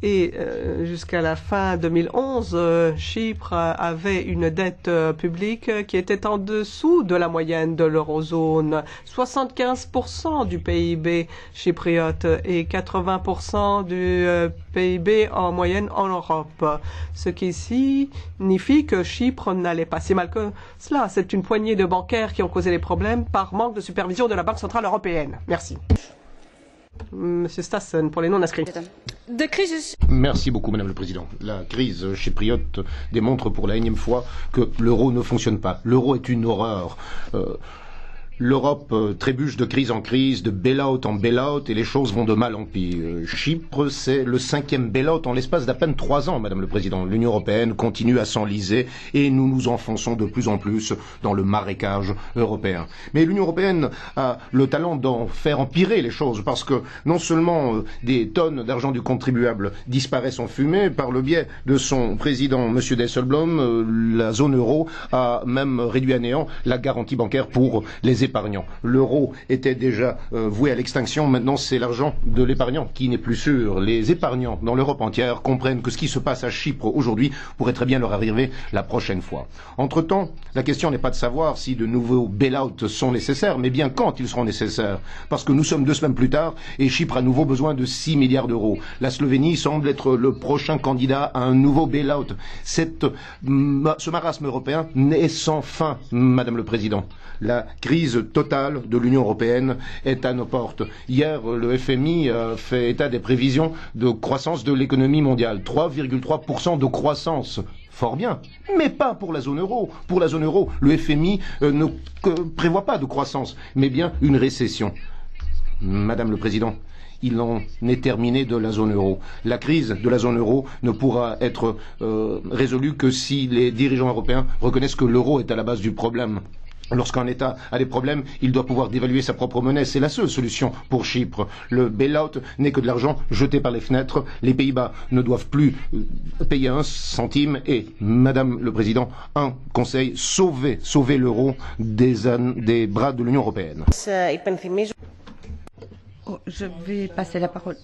Et jusqu'à la fin 2011, Chypre avait une dette publique qui était en dessous de la moyenne de l'eurozone. 75% du PIB chypriote et 80% du PIB en moyenne en Europe. Ce qui signifie que Chypre n'allait pas si mal que cela. C'est une poignée de bancaires qui ont causé les problèmes par manque de supervision de la Banque centrale européenne. Merci. Monsieur Stassen, pour les non-inscrits. Merci beaucoup, Madame le Président. La crise chypriote démontre pour la énième fois que l'euro ne fonctionne pas. L'euro est une horreur. L'Europe trébuche de crise en crise, de bail-out en bail-out, et les choses vont de mal en pire. Chypre, c'est le 5e bail-out en l'espace d'à peine 3 ans, Madame le Président. L'Union européenne continue à s'enliser et nous nous enfonçons de plus en plus dans le marécage européen. Mais l'Union européenne a le talent d'en faire empirer les choses, parce que non seulement des tonnes d'argent du contribuable disparaissent en fumée, par le biais de son président, M. Dijsselbloem, la zone euro a même réduit à néant la garantie bancaire pour les épargnants. L'euro était déjà voué à l'extinction, maintenant c'est l'argent de l'épargnant qui n'est plus sûr. Les épargnants dans l'Europe entière comprennent que ce qui se passe à Chypre aujourd'hui pourrait très bien leur arriver la prochaine fois. Entre-temps, la question n'est pas de savoir si de nouveaux bail-out sont nécessaires, mais bien quand ils seront nécessaires. Parce que nous sommes 2 semaines plus tard et Chypre a à nouveau besoin de 6 milliards d'euros. La Slovénie semble être le prochain candidat à un nouveau bail-out. Ce marasme européen est sans fin, Madame le Président. La crise totale de l'Union européenne est à nos portes. Hier, le FMI fait état des prévisions de croissance de l'économie mondiale. 3,3% de croissance. Fort bien, mais pas pour la zone euro. Pour la zone euro, le FMI ne prévoit pas de croissance, mais bien une récession. Madame le Président, il en est terminé de la zone euro. La crise de la zone euro ne pourra être résolue que si les dirigeants européens reconnaissent que l'euro est à la base du problème. Lorsqu'un État a des problèmes, il doit pouvoir dévaluer sa propre monnaie. C'est la seule solution pour Chypre. Le bail-out n'est que de l'argent jeté par les fenêtres. Les Pays-Bas ne doivent plus payer 1 centime. Et, Madame le Président, un conseil, sauvez l'euro des bras de l'Union européenne. Je vais passer la parole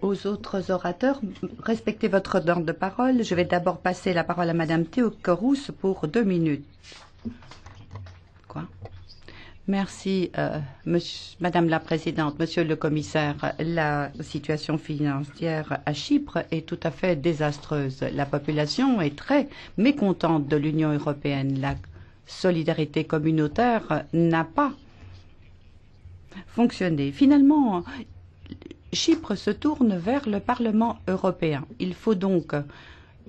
aux autres orateurs. Respectez votre ordre de parole. Je vais d'abord passer la parole à Madame Théocorous pour 2 minutes. Merci, Madame la Présidente, Monsieur le Commissaire. La situation financière à Chypre est tout à fait désastreuse. La population est très mécontente de l'Union européenne. La solidarité communautaire n'a pas fonctionné. Finalement, Chypre se tourne vers le Parlement européen. Il faut donc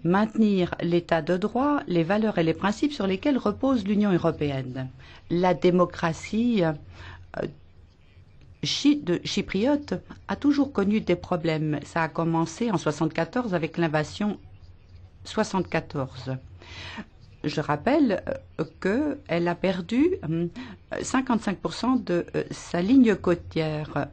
maintenir l'état de droit, les valeurs et les principes sur lesquels repose l'Union européenne. La démocratie chypriote a toujours connu des problèmes. Ça a commencé en 1974 avec l'invasion 1974. Je rappelle qu'elle a perdu 55% de sa ligne côtière,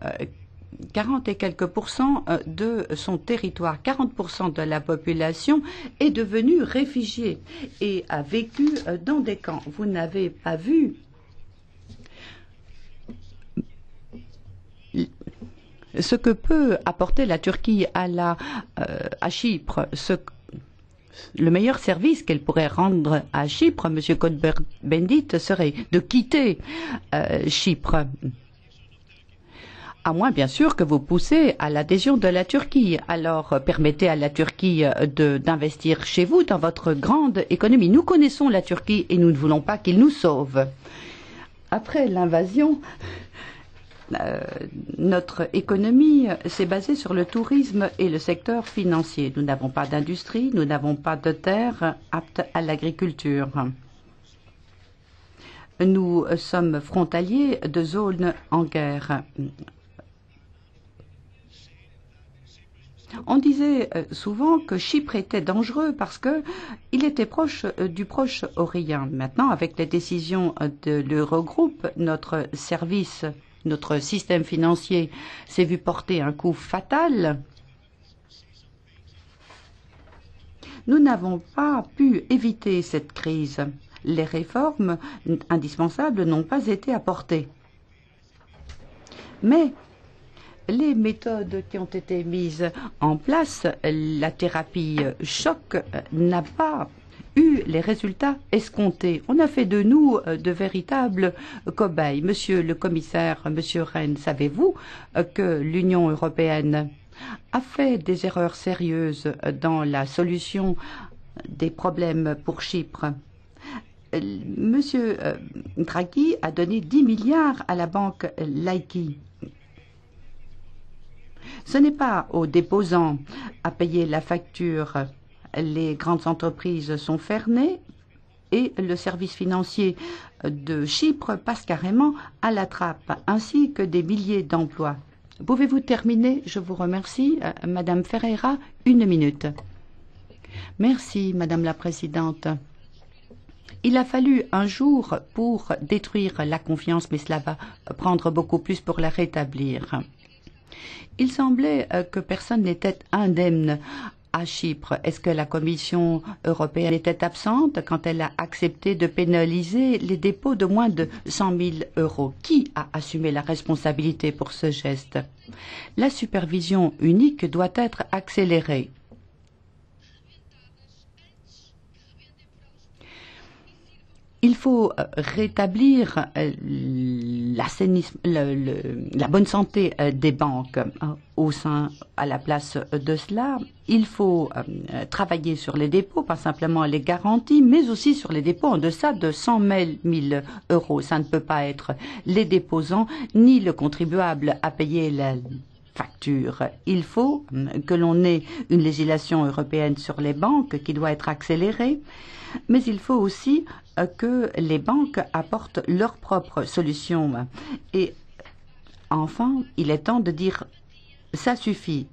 40 et quelques pourcents de son territoire. 40% de la population est devenue réfugiée et a vécu dans des camps. Vous n'avez pas vu ce que peut apporter la Turquie à Chypre, le meilleur service qu'elle pourrait rendre à Chypre, M. Cohn-Bendit, serait de quitter Chypre. À moins, bien sûr, que vous poussez à l'adhésion de la Turquie. Alors, permettez à la Turquie d'investir chez vous dans votre grande économie. Nous connaissons la Turquie et nous ne voulons pas qu'il nous sauve. Après l'invasion, notre économie s'est basée sur le tourisme et le secteur financier. Nous n'avons pas d'industrie, nous n'avons pas de terres aptes à l'agriculture. Nous sommes frontaliers de zones en guerre. On disait souvent que Chypre était dangereux parce qu'il était proche du Proche-Orient. Maintenant, avec les décisions de l'Eurogroupe, notre système financier s'est vu porter un coup fatal. Nous n'avons pas pu éviter cette crise. Les réformes indispensables n'ont pas été apportées. Mais les méthodes qui ont été mises en place, la thérapie choc n'a pas eu les résultats escomptés. On a fait de nous de véritables cobayes. Monsieur le commissaire, monsieur Rehn, savez-vous que l'Union européenne a fait des erreurs sérieuses dans la solution des problèmes pour Chypre? Monsieur Draghi a donné 10 milliards à la banque Laiki. Ce n'est pas aux déposants à payer la facture. Les grandes entreprises sont fermées et le service financier de Chypre passe carrément à la trappe, ainsi que des milliers d'emplois. Pouvez-vous terminer? Je vous remercie. Madame Ferreira, 1 minute. Merci, Madame la Présidente. Il a fallu un jour pour détruire la confiance, mais cela va prendre beaucoup plus pour la rétablir. Il semblait que personne n'était indemne à Chypre. Est-ce que la Commission européenne était absente quand elle a accepté de pénaliser les dépôts de moins de 100 000 euros? Qui a assumé la responsabilité pour ce geste? La supervision unique doit être accélérée. Il faut rétablir la bonne santé des banques. À la place de cela, il faut travailler sur les dépôts, pas simplement les garanties, mais aussi sur les dépôts en deçà de 100 000 euros. Ça ne peut pas être les déposants ni le contribuable à payer la facture. Il faut que l'on ait une législation européenne sur les banques qui doit être accélérée, mais il faut aussi que les banques apportent leurs propres solutions. Et enfin, il est temps de dire ça suffit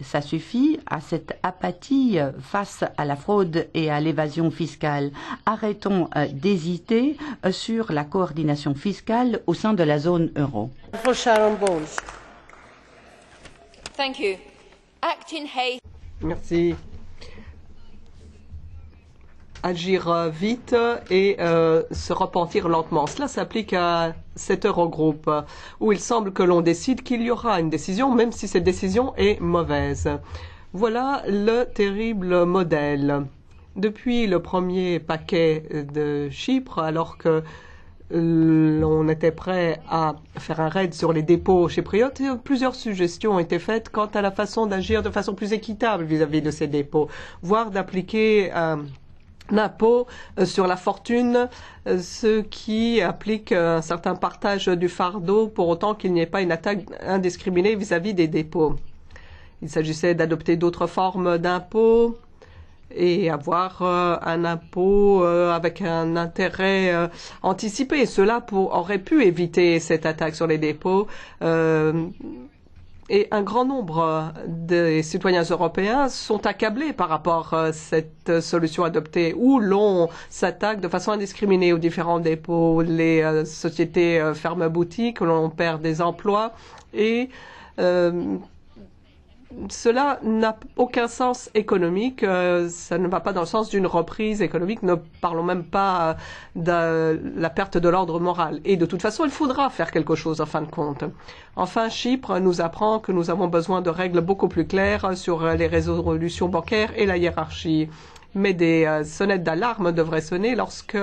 à cette apathie face à la fraude et à l'évasion fiscale. Arrêtons d'hésiter sur la coordination fiscale au sein de la zone euro. Thank you. Act in haste. Merci. Agir vite et se repentir lentement. Cela s'applique à cet Eurogroupe où il semble que l'on décide qu'il y aura une décision même si cette décision est mauvaise. Voilà le terrible modèle. Depuis le premier paquet de Chypre, alors que l'on était prêt à faire un raid sur les dépôts chypriotes, plusieurs suggestions ont été faites quant à la façon d'agir de façon plus équitable vis-à-vis de ces dépôts, voire d'appliquer un impôt sur la fortune, ce qui implique un certain partage du fardeau pour autant qu'il n'y ait pas une attaque indiscriminée vis-à-vis des dépôts. Il s'agissait d'adopter d'autres formes d'impôts et avoir un impôt avec un intérêt anticipé. Cela aurait pu éviter cette attaque sur les dépôts. Et un grand nombre des citoyens européens sont accablés par rapport à cette solution adoptée où l'on s'attaque de façon indiscriminée aux différents dépôts, les sociétés ferment boutique, où l'on perd des emplois et cela n'a aucun sens économique, ça ne va pas dans le sens d'une reprise économique, ne parlons même pas de la perte de l'ordre moral. Et de toute façon, il faudra faire quelque chose en fin de compte. Enfin, Chypre nous apprend que nous avons besoin de règles beaucoup plus claires sur les résolutions bancaires et la hiérarchie. mais des sonnettes d'alarme devraient sonner lorsque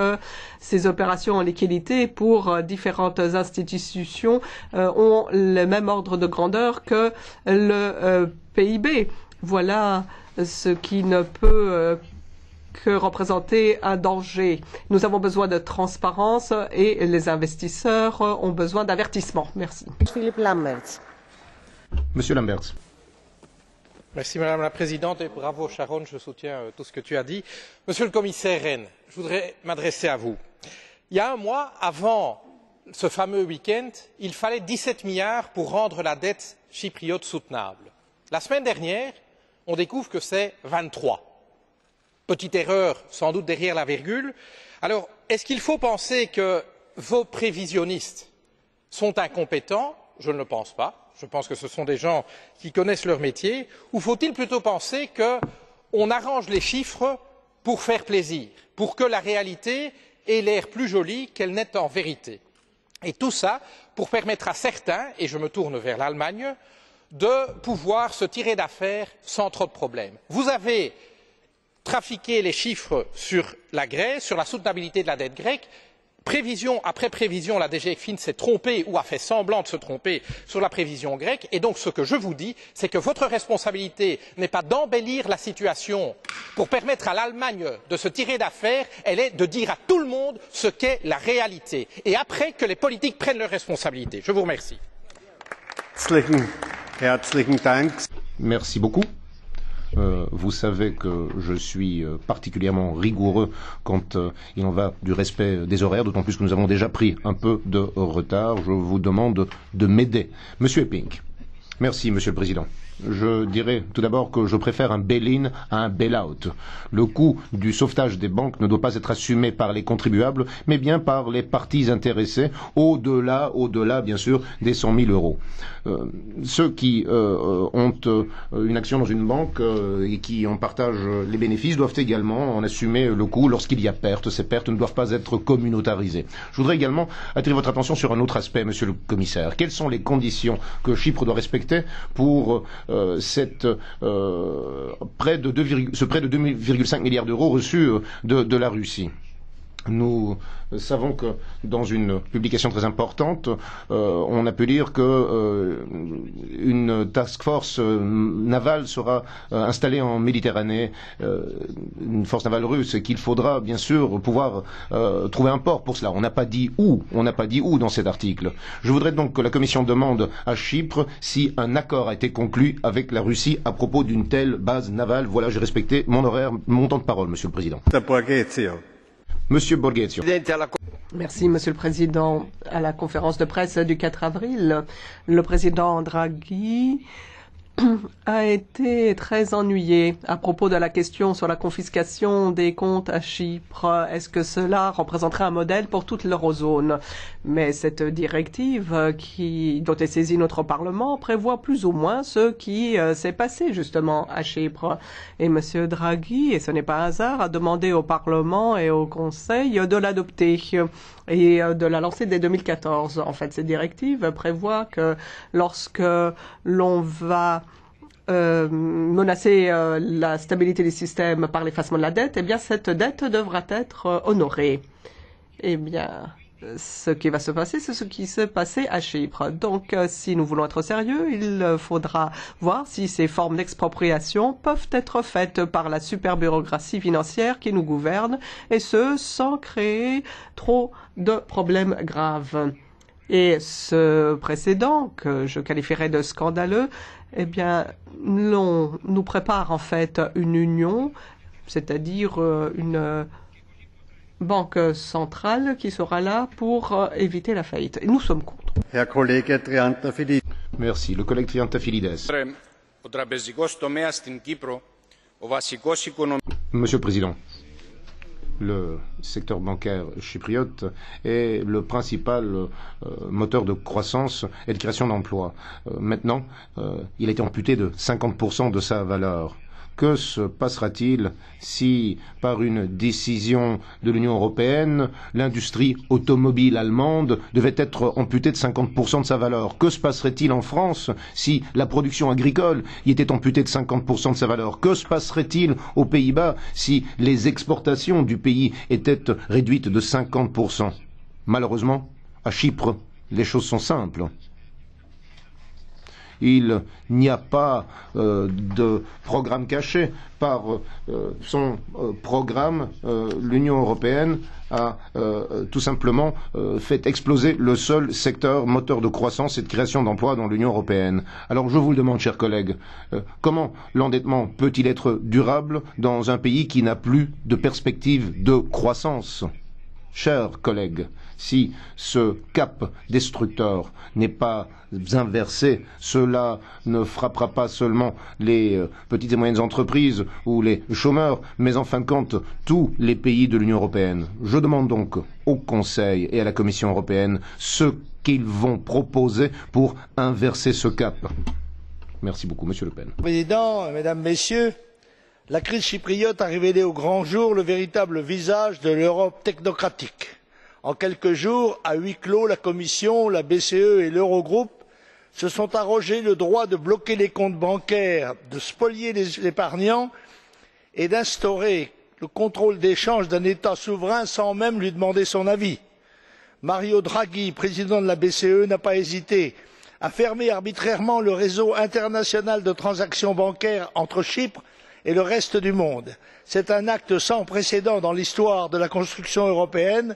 ces opérations en liquidité pour différentes institutions ont le même ordre de grandeur que le PIB. Voilà ce qui ne peut que représenter un danger. Nous avons besoin de transparence et les investisseurs ont besoin d'avertissement. Merci. Philippe Lamberts. Monsieur Lamberts. Merci Madame la Présidente et bravo Sharon, je soutiens tout ce que tu as dit. Monsieur le Commissaire Rehn, je voudrais m'adresser à vous. Il y a un mois, avant ce fameux week-end, il fallait 17 milliards pour rendre la dette chypriote soutenable. La semaine dernière, on découvre que c'est 23. Petite erreur sans doute derrière la virgule. Alors, est-ce qu'il faut penser que vos prévisionnistes sont incompétents? Je ne le pense pas. Je pense que ce sont des gens qui connaissent leur métier. Ou faut-il plutôt penser qu'on arrange les chiffres pour faire plaisir, pour que la réalité ait l'air plus jolie qu'elle n'est en vérité? Et tout ça pour permettre à certains, et je me tourne vers l'Allemagne, de pouvoir se tirer d'affaire sans trop de problèmes. Vous avez trafiqué les chiffres sur la Grèce, sur la soutenabilité de la dette grecque. Prévision après prévision, la DG ECFIN s'est trompée ou a fait semblant de se tromper sur la prévision grecque. Et donc ce que je vous dis, c'est que votre responsabilité n'est pas d'embellir la situation pour permettre à l'Allemagne de se tirer d'affaire, elle est de dire à tout le monde ce qu'est la réalité. Et après, que les politiques prennent leurs responsabilités. Je vous remercie. Merci beaucoup. Vous savez que je suis particulièrement rigoureux quand il en va du respect des horaires, d'autant plus que nous avons déjà pris un peu de retard. Je vous demande de m'aider. Monsieur Epping. Merci, Monsieur le Président. Je dirais tout d'abord que je préfère un bail-in à un bail-out. Le coût du sauvetage des banques ne doit pas être assumé par les contribuables, mais bien par les parties intéressées, au-delà, bien sûr, des 100 000 euros. Ceux qui ont une action dans une banque et qui en partagent les bénéfices doivent également en assumer le coût lorsqu'il y a perte. Ces pertes ne doivent pas être communautarisées. Je voudrais également attirer votre attention sur un autre aspect, Monsieur le Commissaire. Quelles sont les conditions que Chypre doit respecter pour ce prêt de 2,5 milliards d'euros reçu de la Russie? Nous savons que dans une publication très importante, on a pu lire que une task force navale sera installée en Méditerranée, une force navale russe, et qu'il faudra bien sûr pouvoir trouver un port pour cela. On n'a pas dit où, dans cet article. Je voudrais donc que la Commission demande à Chypre si un accord a été conclu avec la Russie à propos d'une telle base navale. Voilà, j'ai respecté mon temps de parole, Monsieur le Président. Monsieur Borghezio. Merci, Monsieur le Président. À la conférence de presse du 4 avril, le président Draghi a été très ennuyé à propos de la question sur la confiscation des comptes à Chypre. Est-ce que cela représenterait un modèle pour toute l'eurozone? Mais cette directive dont est saisi notre Parlement prévoit plus ou moins ce qui s'est passé justement à Chypre. Et Monsieur Draghi, et ce n'est pas un hasard, a demandé au Parlement et au Conseil de l'adopter et de la lancer dès 2014. En fait, cette directive prévoit que lorsque l'on va menacer la stabilité des systèmes par l'effacement de la dette, eh bien cette dette devra être honorée. Eh bien, ce qui va se passer, c'est ce qui s'est passé à Chypre. Donc, si nous voulons être sérieux, il faudra voir si ces formes d'expropriation peuvent être faites par la superbureaucratie financière qui nous gouverne, et ce, sans créer trop de problèmes graves. Et ce précédent, que je qualifierais de scandaleux, eh bien, nous prépare en fait une union, c'est-à-dire une banque centrale qui sera là pour éviter la faillite. Et nous sommes contre. Merci. Le collègue Triantafilides. Monsieur le Président, le secteur bancaire chypriote est le principal moteur de croissance et de création d'emplois. Maintenant, il a été amputé de 50% de sa valeur. Que se passera-t-il si, par une décision de l'Union européenne, l'industrie automobile allemande devait être amputée de 50% de sa valeur? Que se passerait-il en France si la production agricole y était amputée de 50% de sa valeur? Que se passerait-il aux Pays-Bas si les exportations du pays étaient réduites de 50%? Malheureusement, à Chypre, les choses sont simples. Il n'y a pas de programme caché. Par son programme, l'Union européenne a tout simplement fait exploser le seul secteur moteur de croissance et de création d'emplois dans l'Union européenne. Alors je vous le demande, chers collègues, comment l'endettement peut-il être durable dans un pays qui n'a plus de perspective de croissance? Chers collègues, si ce cap destructeur n'est pas inversé, cela ne frappera pas seulement les petites et moyennes entreprises ou les chômeurs, mais en fin de compte tous les pays de l'Union européenne. Je demande donc au Conseil et à la Commission européenne ce qu'ils vont proposer pour inverser ce cap. Merci beaucoup, Monsieur Le Pen. Président, Mesdames, Messieurs, la crise chypriote a révélé au grand jour le véritable visage de l'Europe technocratique. En quelques jours, à huis clos, la Commission, la BCE et l'Eurogroupe se sont arrogés le droit de bloquer les comptes bancaires, de spolier les épargnants et d'instaurer le contrôle d'échange d'un État souverain sans même lui demander son avis. Mario Draghi, président de la BCE, n'a pas hésité à fermer arbitrairement le réseau international de transactions bancaires entre Chypre et le reste du monde. C'est un acte sans précédent dans l'histoire de la construction européenne,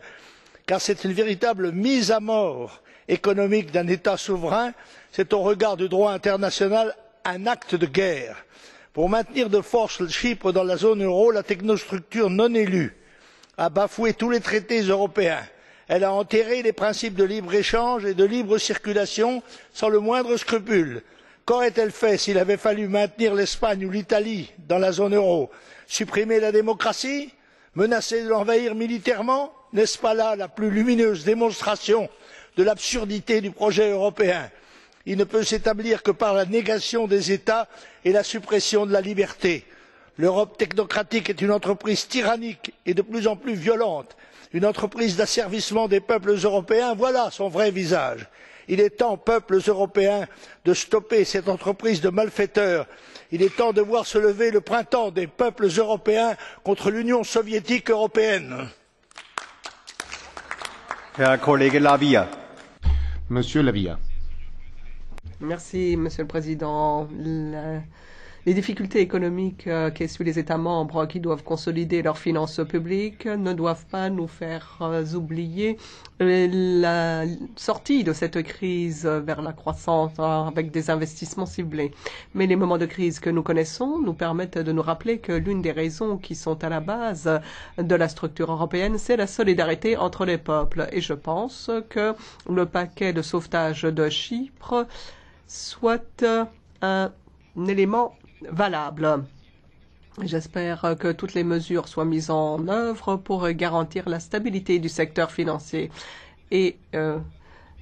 car c'est une véritable mise à mort économique d'un État souverain. C'est au regard du droit international un acte de guerre. Pour maintenir de force Chypre dans la zone euro, la technostructure non élue a bafoué tous les traités européens. Elle a enterré les principes de libre-échange et de libre circulation sans le moindre scrupule. Qu'aurait-elle fait s'il avait fallu maintenir l'Espagne ou l'Italie dans la zone euro? Supprimer la démocratie? Menacer de l'envahir militairement? N'est-ce pas là la plus lumineuse démonstration de l'absurdité du projet européen? Il ne peut s'établir que par la négation des États et la suppression de la liberté. L'Europe technocratique est une entreprise tyrannique et de plus en plus violente, une entreprise d'asservissement des peuples européens. Voilà son vrai visage. Il est temps, peuples européens, de stopper cette entreprise de malfaiteurs. Il est temps de voir se lever le printemps des peuples européens contre l'Union soviétique européenne. Monsieur Lavia. Merci, Monsieur le Président. Les difficultés économiques qu'essuient les États membres qui doivent consolider leurs finances publiques ne doivent pas nous faire oublier la sortie de cette crise vers la croissance avec des investissements ciblés. Mais les moments de crise que nous connaissons nous permettent de nous rappeler que l'une des raisons qui sont à la base de la structure européenne, c'est la solidarité entre les peuples. Et je pense que le paquet de sauvetage de Chypre soit un élément valable. J'espère que toutes les mesures soient mises en œuvre pour garantir la stabilité du secteur financier et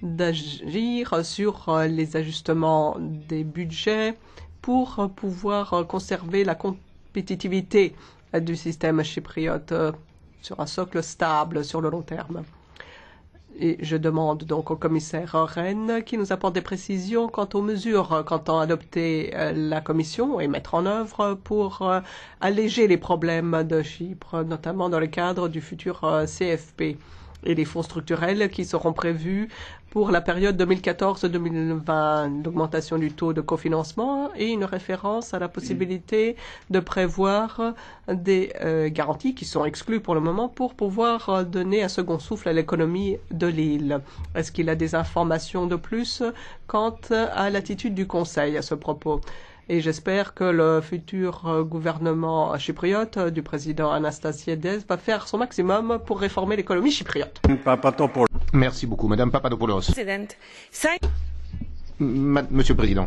d'agir sur les ajustements des budgets pour pouvoir conserver la compétitivité du système chypriote sur un socle stable sur le long terme. Et je demande donc au commissaire Rehn qui nous apporte des précisions quant aux mesures qu'entend adopter la Commission et mettre en œuvre pour alléger les problèmes de Chypre, notamment dans le cadre du futur CFP et les fonds structurels qui seront prévus pour la période 2014-2020, l'augmentation du taux de cofinancement et une référence à la possibilité de prévoir des garanties qui sont exclues pour le moment pour pouvoir donner un second souffle à l'économie de l'île. Est-ce qu'il a des informations de plus quant à l'attitude du Conseil à ce propos? Et j'espère que le futur gouvernement chypriote du président Anastasiades va faire son maximum pour réformer l'économie chypriote. Merci beaucoup, Madame Papadopoulos. Monsieur le Président,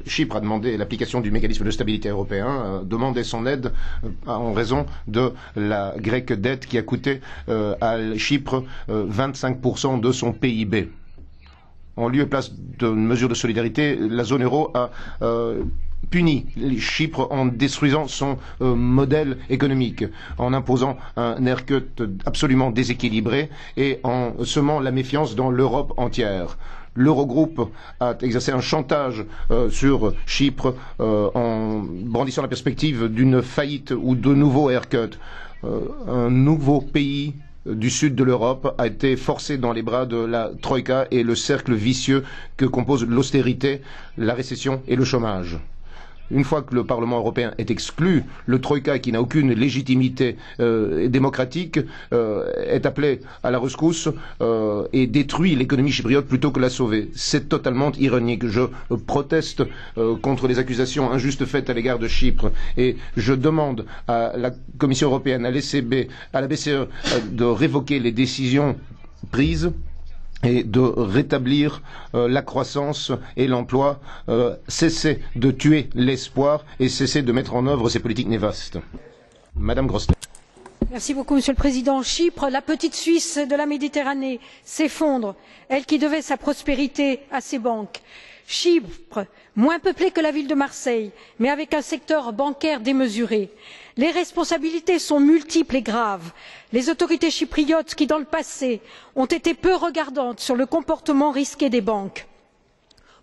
Chypre a demandé l'application du mécanisme de stabilité européen, demandé son aide en raison de la grecque dette qui a coûté à Chypre 25% de son PIB. En lieu et place d'une mesure de solidarité, la zone euro a puni Chypre en détruisant son modèle économique, en imposant un haircut absolument déséquilibré et en semant la méfiance dans l'Europe entière. L'Eurogroupe a exercé un chantage sur Chypre en brandissant la perspective d'une faillite ou de nouveaux haircuts. Un nouveau pays du sud de l'Europe a été forcé dans les bras de la Troïka et le cercle vicieux que composent l'austérité, la récession et le chômage. Une fois que le Parlement européen est exclu, le Troïka, qui n'a aucune légitimité démocratique, est appelé à la rescousse et détruit l'économie chypriote plutôt que la sauver. C'est totalement ironique. Je proteste contre les accusations injustes faites à l'égard de Chypre et je demande à la Commission européenne, à l'ECB, à la BCE de révoquer les décisions prises et de rétablir la croissance et l'emploi, cesser de tuer l'espoir et cesser de mettre en œuvre ces politiques néfastes. Madame Grossetête. Merci beaucoup, Monsieur le Président. Chypre, la petite Suisse de la Méditerranée, s'effondre, elle qui devait sa prospérité à ses banques. Chypre, moins peuplée que la ville de Marseille, mais avec un secteur bancaire démesuré. Les responsabilités sont multiples et graves. Les autorités chypriotes qui, dans le passé, ont été peu regardantes sur le comportement risqué des banques.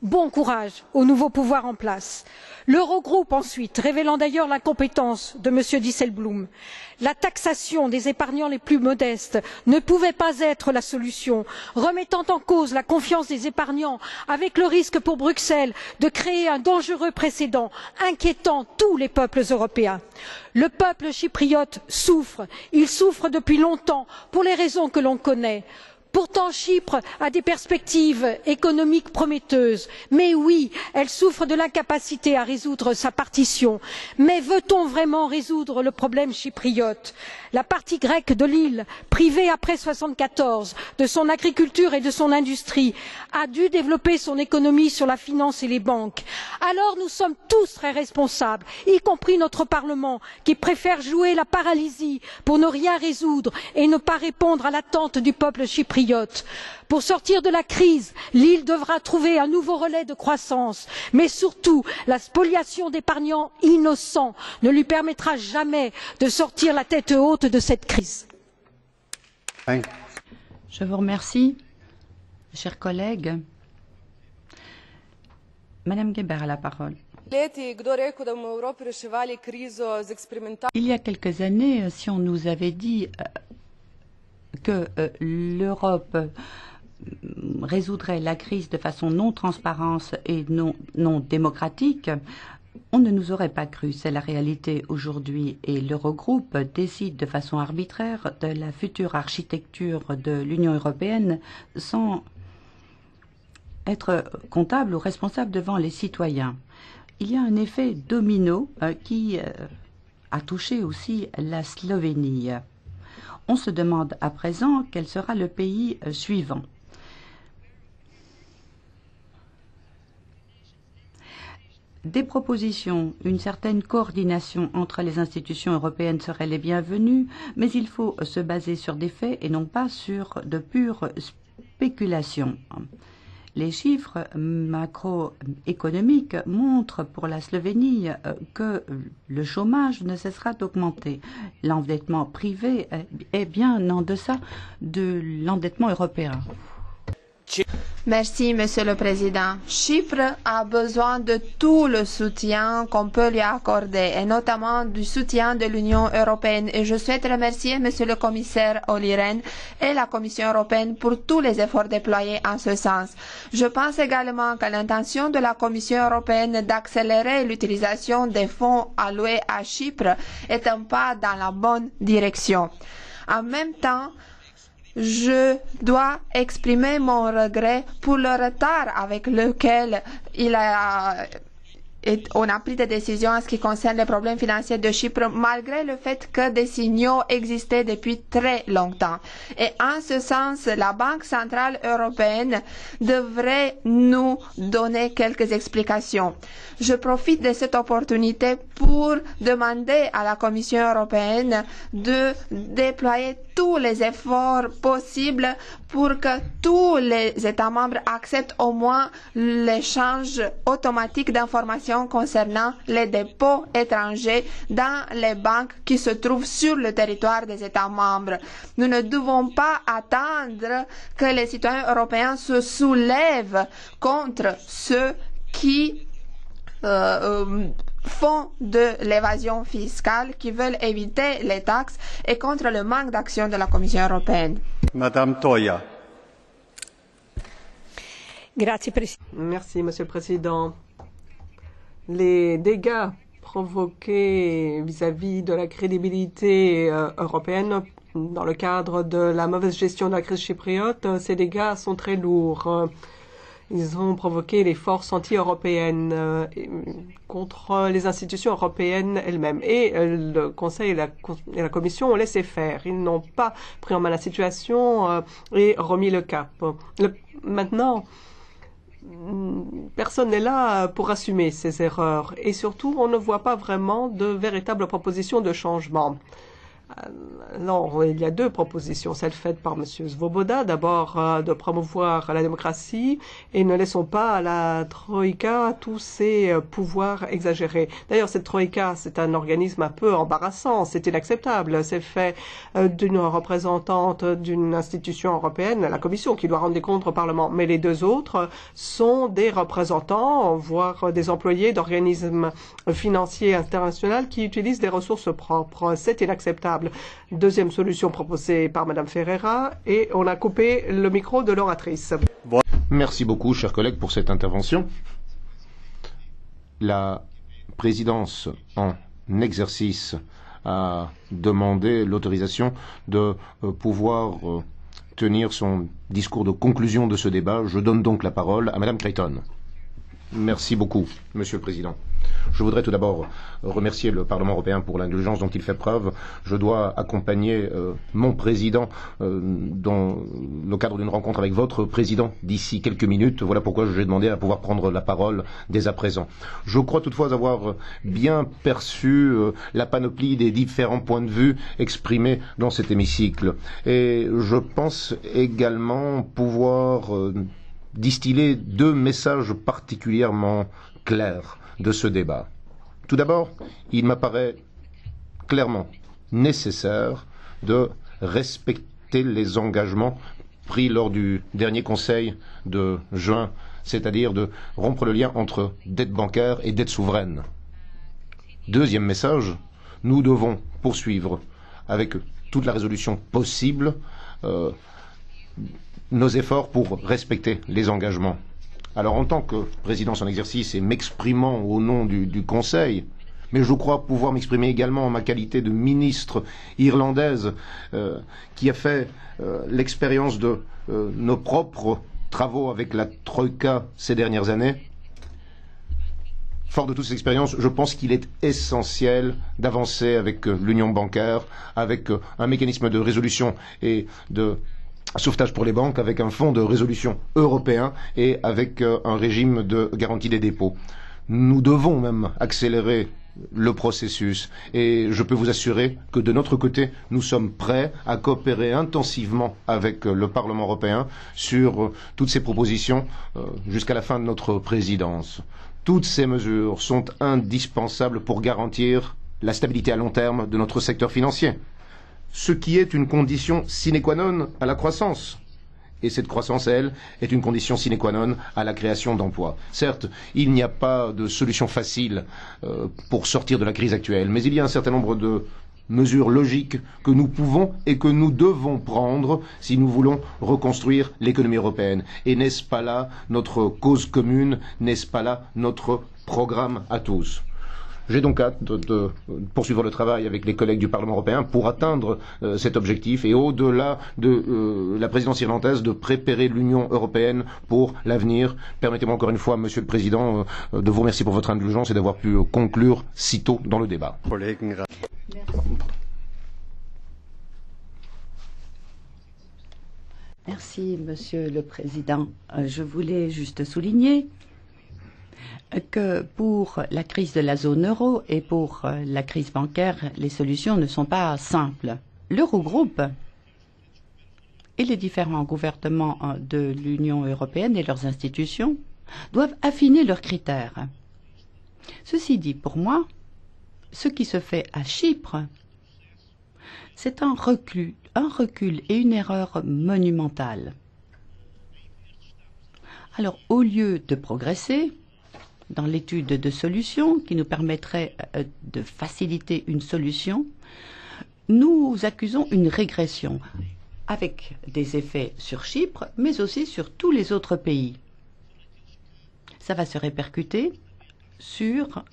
Bon courage au nouveau pouvoir en place. L'Eurogroupe ensuite, révélant d'ailleurs l'incompétence de M. Dijsselbloem. La taxation des épargnants les plus modestes ne pouvait pas être la solution, remettant en cause la confiance des épargnants avec le risque pour Bruxelles de créer un dangereux précédent inquiétant tous les peuples européens. Le peuple chypriote souffre, il souffre depuis longtemps pour les raisons que l'on connaît. Pourtant, Chypre a des perspectives économiques prometteuses. Mais oui, elle souffre de l'incapacité à résoudre sa partition. Mais veut-on vraiment résoudre le problème chypriote? La partie grecque de l'île, privée après 1974 de son agriculture et de son industrie, a dû développer son économie sur la finance et les banques. Alors nous sommes tous très responsables, y compris notre Parlement, qui préfère jouer la paralysie pour ne rien résoudre et ne pas répondre à l'attente du peuple chypriote. Pour sortir de la crise, l'île devra trouver un nouveau relais de croissance, mais surtout la spoliation d'épargnants innocents ne lui permettra jamais de sortir la tête haute de cette crise. Je vous remercie, chers collègues. Madame Geber a la parole. Il y a quelques années, si on nous avait dit que l'Europe résoudrait la crise de façon non transparente et non démocratique, on ne nous aurait pas cru. C'est la réalité aujourd'hui et l'Eurogroupe décide de façon arbitraire de la future architecture de l'Union européenne sans être comptable ou responsable devant les citoyens. Il y a un effet domino qui a touché aussi la Slovénie. On se demande à présent quel sera le pays suivant. Des propositions, une certaine coordination entre les institutions européennes seraient les bienvenues, mais il faut se baser sur des faits et non pas sur de pures spéculations. Les chiffres macroéconomiques montrent pour la Slovénie que le chômage ne cessera d'augmenter. L'endettement privé est bien en deçà de l'endettement européen. Merci, Monsieur le Président. Chypre a besoin de tout le soutien qu'on peut lui accorder, et notamment du soutien de l'Union européenne. Et je souhaite remercier Monsieur le Commissaire Olli Rehn et la Commission européenne pour tous les efforts déployés en ce sens. Je pense également que l'intention de la Commission européenne d'accélérer l'utilisation des fonds alloués à Chypre est un pas dans la bonne direction. En même temps, je dois exprimer mon regret pour le retard avec lequel on a pris des décisions en ce qui concerne les problèmes financiers de Chypre, malgré le fait que des signaux existaient depuis très longtemps. Et en ce sens, la Banque centrale européenne devrait nous donner quelques explications. Je profite de cette opportunité pour demander à la Commission européenne de déployer tous les efforts possibles pour que tous les États membres acceptent au moins l'échange automatique d'informations concernant les dépôts étrangers dans les banques qui se trouvent sur le territoire des États membres. Nous ne devons pas attendre que les citoyens européens se soulèvent contre ceux qui font de l'évasion fiscale, qui veulent éviter les taxes, et contre le manque d'action de la Commission européenne. Madame Toia. Merci, Monsieur le Président. Les dégâts provoqués vis-à-vis de la crédibilité européenne dans le cadre de la mauvaise gestion de la crise chypriote, ces dégâts sont très lourds. Ils ont provoqué les forces anti-européennes contre les institutions européennes elles-mêmes. Et le Conseil et la Commission ont laissé faire. Ils n'ont pas pris en main la situation et remis le cap. Maintenant, personne n'est là pour assumer ces erreurs. Et surtout, on ne voit pas vraiment de véritable proposition de changement. Alors, il y a deux propositions, celle faite par M. Svoboda, d'abord de promouvoir la démocratie et ne laissons pas à la Troïka tous ses pouvoirs exagérés. D'ailleurs, cette Troïka, c'est un organisme un peu embarrassant, c'est inacceptable. C'est fait d'une représentante d'une institution européenne, la Commission, qui doit rendre des comptes au Parlement. Mais les deux autres sont des représentants, voire des employés d'organismes financiers internationaux qui utilisent des ressources propres. C'est inacceptable. Deuxième solution proposée par Mme Ferreira, et on a coupé le micro de l'oratrice. Merci beaucoup, chers collègues, pour cette intervention. La présidence en exercice a demandé l'autorisation de pouvoir tenir son discours de conclusion de ce débat. Je donne donc la parole à Mme Creighton. Merci beaucoup, Monsieur le Président. Je voudrais tout d'abord remercier le Parlement européen pour l'indulgence dont il fait preuve. Je dois accompagner mon président dans le cadre d'une rencontre avec votre président d'ici quelques minutes. Voilà pourquoi je vais demander à pouvoir prendre la parole dès à présent. Je crois toutefois avoir bien perçu la panoplie des différents points de vue exprimés dans cet hémicycle. Et je pense également pouvoir distiller deux messages particulièrement clairs de ce débat. Tout d'abord, il m'apparaît clairement nécessaire de respecter les engagements pris lors du dernier Conseil de juin, c'est-à-dire de rompre le lien entre dette bancaire et dette souveraine. Deuxième message, nous devons poursuivre avec toute la résolution possible nos efforts pour respecter les engagements. Alors, en tant que présidence en exercice et m'exprimant au nom du Conseil, mais je crois pouvoir m'exprimer également en ma qualité de ministre irlandaise qui a fait l'expérience de nos propres travaux avec la Troïka ces dernières années. Fort de toute cette expérience, je pense qu'il est essentiel d'avancer avec l'union bancaire, avec un mécanisme de résolution et de sauvetage pour les banques, avec un fonds de résolution européen et avec un régime de garantie des dépôts. Nous devons même accélérer le processus et je peux vous assurer que de notre côté, nous sommes prêts à coopérer intensivement avec le Parlement européen sur toutes ces propositions jusqu'à la fin de notre présidence. Toutes ces mesures sont indispensables pour garantir la stabilité à long terme de notre secteur financier, ce qui est une condition sine qua non à la croissance. Et cette croissance, elle, est une condition sine qua non à la création d'emplois. Certes, il n'y a pas de solution facile pour sortir de la crise actuelle, mais il y a un certain nombre de mesures logiques que nous pouvons et que nous devons prendre si nous voulons reconstruire l'économie européenne. Et n'est-ce pas là notre cause commune, n'est-ce pas là notre programme à tous ? J'ai donc hâte de poursuivre le travail avec les collègues du Parlement européen pour atteindre cet objectif et au-delà de la présidence irlandaise de préparer l'Union européenne pour l'avenir. Permettez-moi encore une fois, Monsieur le Président, de vous remercier pour votre indulgence et d'avoir pu conclure si tôt dans le débat. Merci, Monsieur le Président. Je voulais juste souligner que pour la crise de la zone euro et pour la crise bancaire, les solutions ne sont pas simples. L'Eurogroupe et les différents gouvernements de l'Union européenne et leurs institutions doivent affiner leurs critères. Ceci dit, pour moi, ce qui se fait à Chypre, c'est un recul et une erreur monumentale. Alors, au lieu de progresser dans l'étude de solutions qui nous permettrait de faciliter une solution, nous accusons une régression avec des effets sur Chypre, mais aussi sur tous les autres pays. Ça va se répercuter sur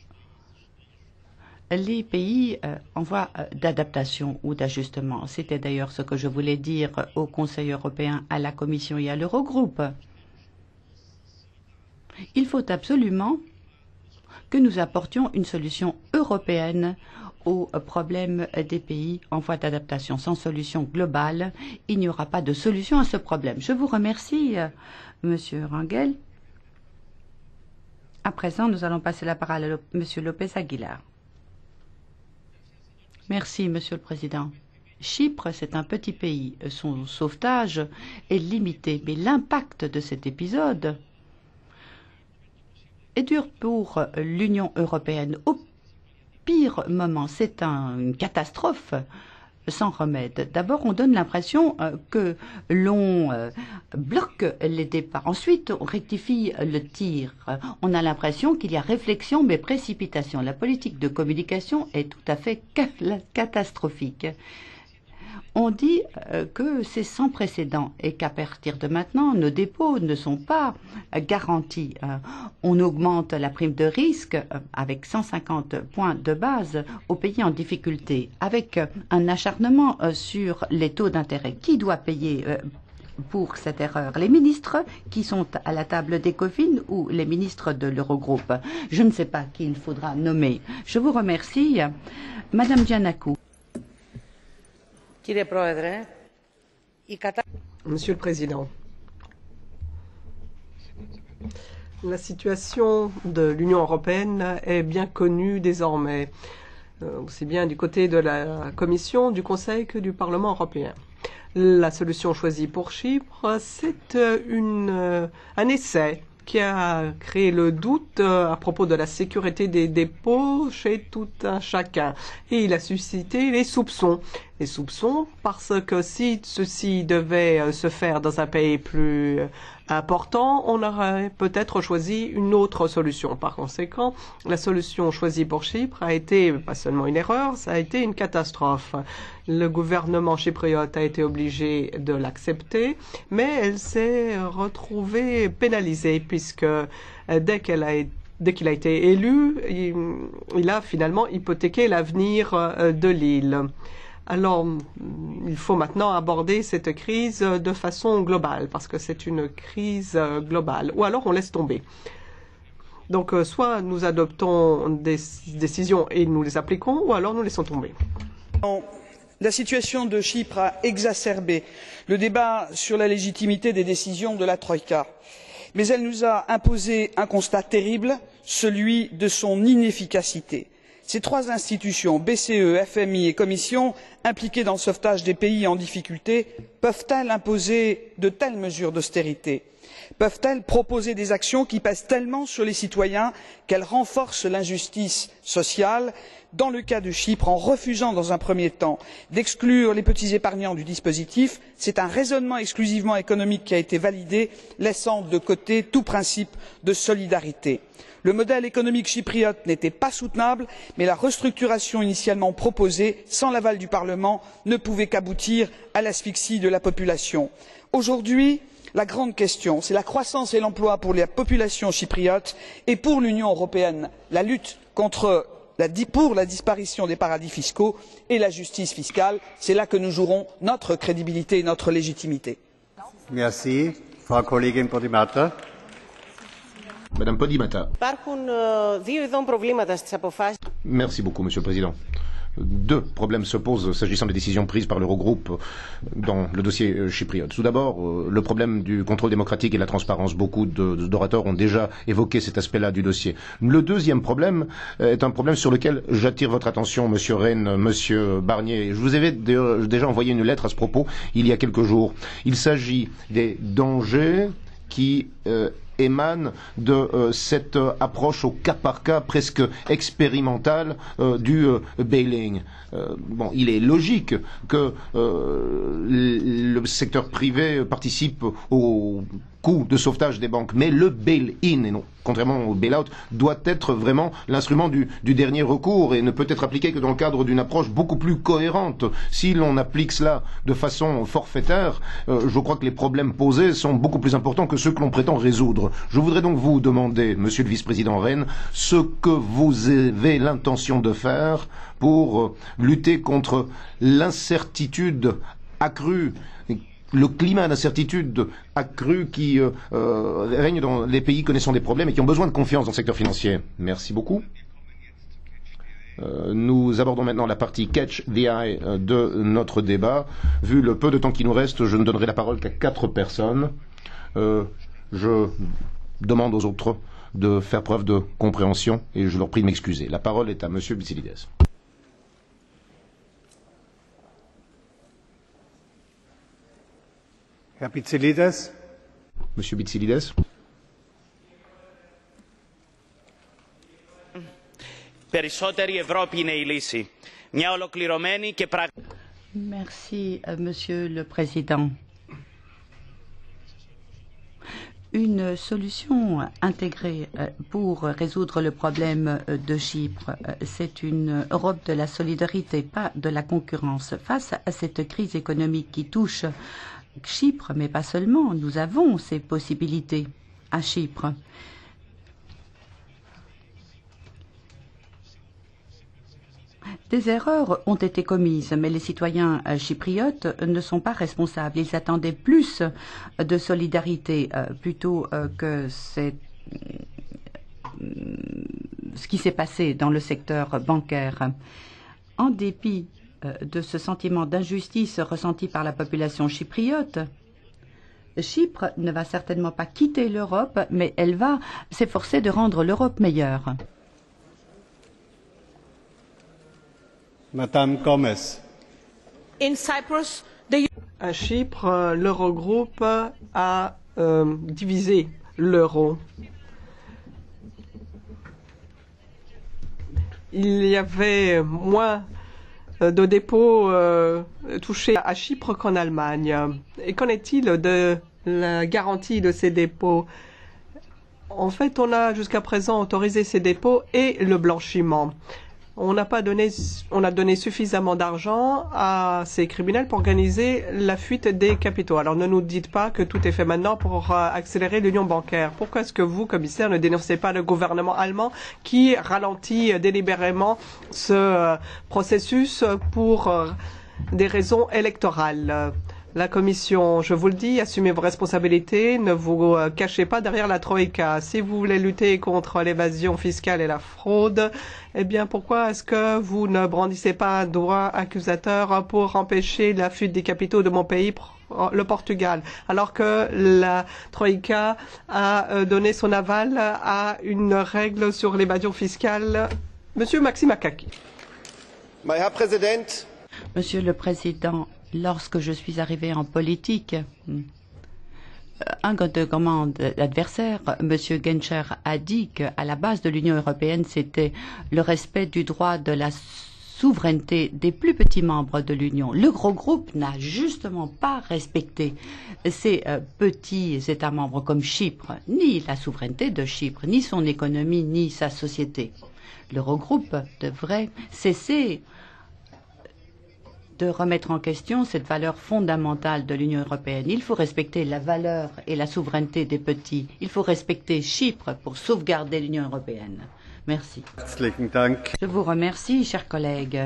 les pays en voie d'adaptation ou d'ajustement. C'était d'ailleurs ce que je voulais dire au Conseil européen, à la Commission et à l'Eurogroupe. Il faut absolument que nous apportions une solution européenne aux problèmes des pays en voie d'adaptation. Sans solution globale, il n'y aura pas de solution à ce problème. Je vous remercie, Monsieur Rangel. À présent, nous allons passer la parole à Monsieur Lopez Aguilar. Merci, Monsieur le Président. Chypre, c'est un petit pays. Son sauvetage est limité, mais l'impact de cet épisode est dur pour l'Union européenne. Au pire moment, c'est une catastrophe sans remède. D'abord, on donne l'impression que l'on bloque les départs. Ensuite, on rectifie le tir. On a l'impression qu'il y a réflexion mais précipitation. La politique de communication est tout à fait catastrophique. On dit que c'est sans précédent et qu'à partir de maintenant, nos dépôts ne sont pas garantis. On augmente la prime de risque avec 150 points de base aux pays en difficulté, avec un acharnement sur les taux d'intérêt. Qui doit payer pour cette erreur? Les ministres qui sont à la table d'Ecofin ou les ministres de l'Eurogroupe? Je ne sais pas qui il faudra nommer. Je vous remercie. Madame Giannakou. Monsieur le Président, la situation de l'Union européenne est bien connue désormais, aussi bien du côté de la Commission, du Conseil que du Parlement européen. La solution choisie pour Chypre, c'est un essai qui a créé le doute à propos de la sécurité des dépôts chez tout un chacun. Et il a suscité les soupçons. Les soupçons parce que si ceci devait se faire dans un pays plus important, on aurait peut-être choisi une autre solution. Par conséquent, la solution choisie pour Chypre a été pas seulement une erreur, ça a été une catastrophe. Le gouvernement chypriote a été obligé de l'accepter, mais elle s'est retrouvée pénalisée puisque dès qu'il a été élu, il a finalement hypothéqué l'avenir de l'île. Alors, il faut maintenant aborder cette crise de façon globale, parce que c'est une crise globale, ou alors on laisse tomber. Donc, soit nous adoptons des décisions et nous les appliquons, ou alors nous laissons tomber. La situation de Chypre a exacerbé le débat sur la légitimité des décisions de la Troïka, mais elle nous a imposé un constat terrible, celui de son inefficacité. Ces trois institutions, BCE, FMI et Commission, impliquées dans le sauvetage des pays en difficulté, peuvent-elles imposer de telles mesures d'austérité? Peuvent-elles proposer des actions qui pèsent tellement sur les citoyens qu'elles renforcent l'injustice sociale? Dans le cas de Chypre, en refusant dans un premier temps d'exclure les petits épargnants du dispositif, c'est un raisonnement exclusivement économique qui a été validé, laissant de côté tout principe de solidarité. Le modèle économique chypriote n'était pas soutenable, mais la restructuration initialement proposée, sans l'aval du Parlement, ne pouvait qu'aboutir à l'asphyxie de la population. Aujourd'hui, la grande question, c'est la croissance et l'emploi pour la population chypriote et pour l'Union européenne, la lutte pour la disparition des paradis fiscaux et la justice fiscale. C'est là que nous jouerons notre crédibilité et notre légitimité. Merci. Frau Kollegin Podimata. Madame Podimata. Merci beaucoup, Monsieur le Président. deux problèmes se posent s'agissant des décisions prises par l'Eurogroupe dans le dossier chypriote. Tout d'abord, le problème du contrôle démocratique et de la transparence. Beaucoup d'orateurs ont déjà évoqué cet aspect-là du dossier. Le deuxième problème est un problème sur lequel j'attire votre attention, Monsieur Rehn, Monsieur Barnier. Je vous avais déjà envoyé une lettre à ce propos il y a quelques jours. Il s'agit des dangers qui émane de cette approche au cas par cas presque expérimentale du bail-in. Bon, il est logique que le secteur privé participe au coût de sauvetage des banques, mais le bail-in, et non, contrairement au bail-out, doit être vraiment l'instrument du dernier recours et ne peut être appliqué que dans le cadre d'une approche beaucoup plus cohérente. Si l'on applique cela de façon forfaitaire, je crois que les problèmes posés sont beaucoup plus importants que ceux que l'on prétend résoudre. Je voudrais donc vous demander, Monsieur le Vice-président Rehn, ce que vous avez l'intention de faire pour lutter contre l'incertitude accrue, le climat d'incertitude accru qui règne dans les pays connaissant des problèmes et qui ont besoin de confiance dans le secteur financier. Merci beaucoup. Nous abordons maintenant la partie Catch the Eye de notre débat. Vu le peu de temps qui nous reste, je ne donnerai la parole qu'à 4 personnes. Je demande aux autres de faire preuve de compréhension et je leur prie de m'excuser. La parole est à Monsieur Bitsilides. Herr Bitsilides. Monsieur Bitsilides. Περισσότερη Ευρώπη είναι η λύση. Μια ολοκληρωμένη και Merci, Monsieur le Président. Une solution intégrée pour résoudre le problème de Chypre, c'est une Europe de la solidarité, pas de la concurrence. Face à cette crise économique qui touche Chypre, mais pas seulement, nous avons ces possibilités à Chypre. Des erreurs ont été commises, mais les citoyens chypriotes ne sont pas responsables. Ils attendaient plus de solidarité plutôt que ce qui s'est passé dans le secteur bancaire. En dépit de ce sentiment d'injustice ressenti par la population chypriote, Chypre ne va certainement pas quitter l'Europe, mais elle va s'efforcer de rendre l'Europe meilleure. Madame Gomez. À Chypre, l'Eurogroupe a divisé l'euro. Il y avait moins de dépôts touchés à Chypre qu'en Allemagne. Et qu'en est-il de la garantie de ces dépôts? En fait, on a jusqu'à présent autorisé ces dépôts et le blanchiment. On a donné suffisamment d'argent à ces criminels pour organiser la fuite des capitaux. Alors ne nous dites pas que tout est fait maintenant pour accélérer l'union bancaire. Pourquoi est-ce que vous, commissaire, ne dénoncez pas le gouvernement allemand qui ralentit délibérément ce processus pour des raisons électorales? La Commission, je vous le dis, assumez vos responsabilités, ne vous cachez pas derrière la Troïka. Si vous voulez lutter contre l'évasion fiscale et la fraude, eh bien pourquoi est-ce que vous ne brandissez pas un doigt accusateur pour empêcher la fuite des capitaux de mon pays, le Portugal, alors que la Troïka a donné son aval à une règle sur l'évasion fiscale? Monsieur Maximakakis. Monsieur le Président, lorsque je suis arrivé en politique, un de commande adversaire, M. Genscher, a dit qu'à la base de l'Union européenne, c'était le respect du droit de la souveraineté des plus petits membres de l'Union. Le gros groupe n'a justement pas respecté ces petits États membres comme Chypre, ni la souveraineté de Chypre, ni son économie, ni sa société. L'Eurogroupe devrait cesser de remettre en question cette valeur fondamentale de l'Union européenne. Il faut respecter la valeur et la souveraineté des petits. Il faut respecter Chypre pour sauvegarder l'Union européenne. Merci. Je vous remercie, chers collègues.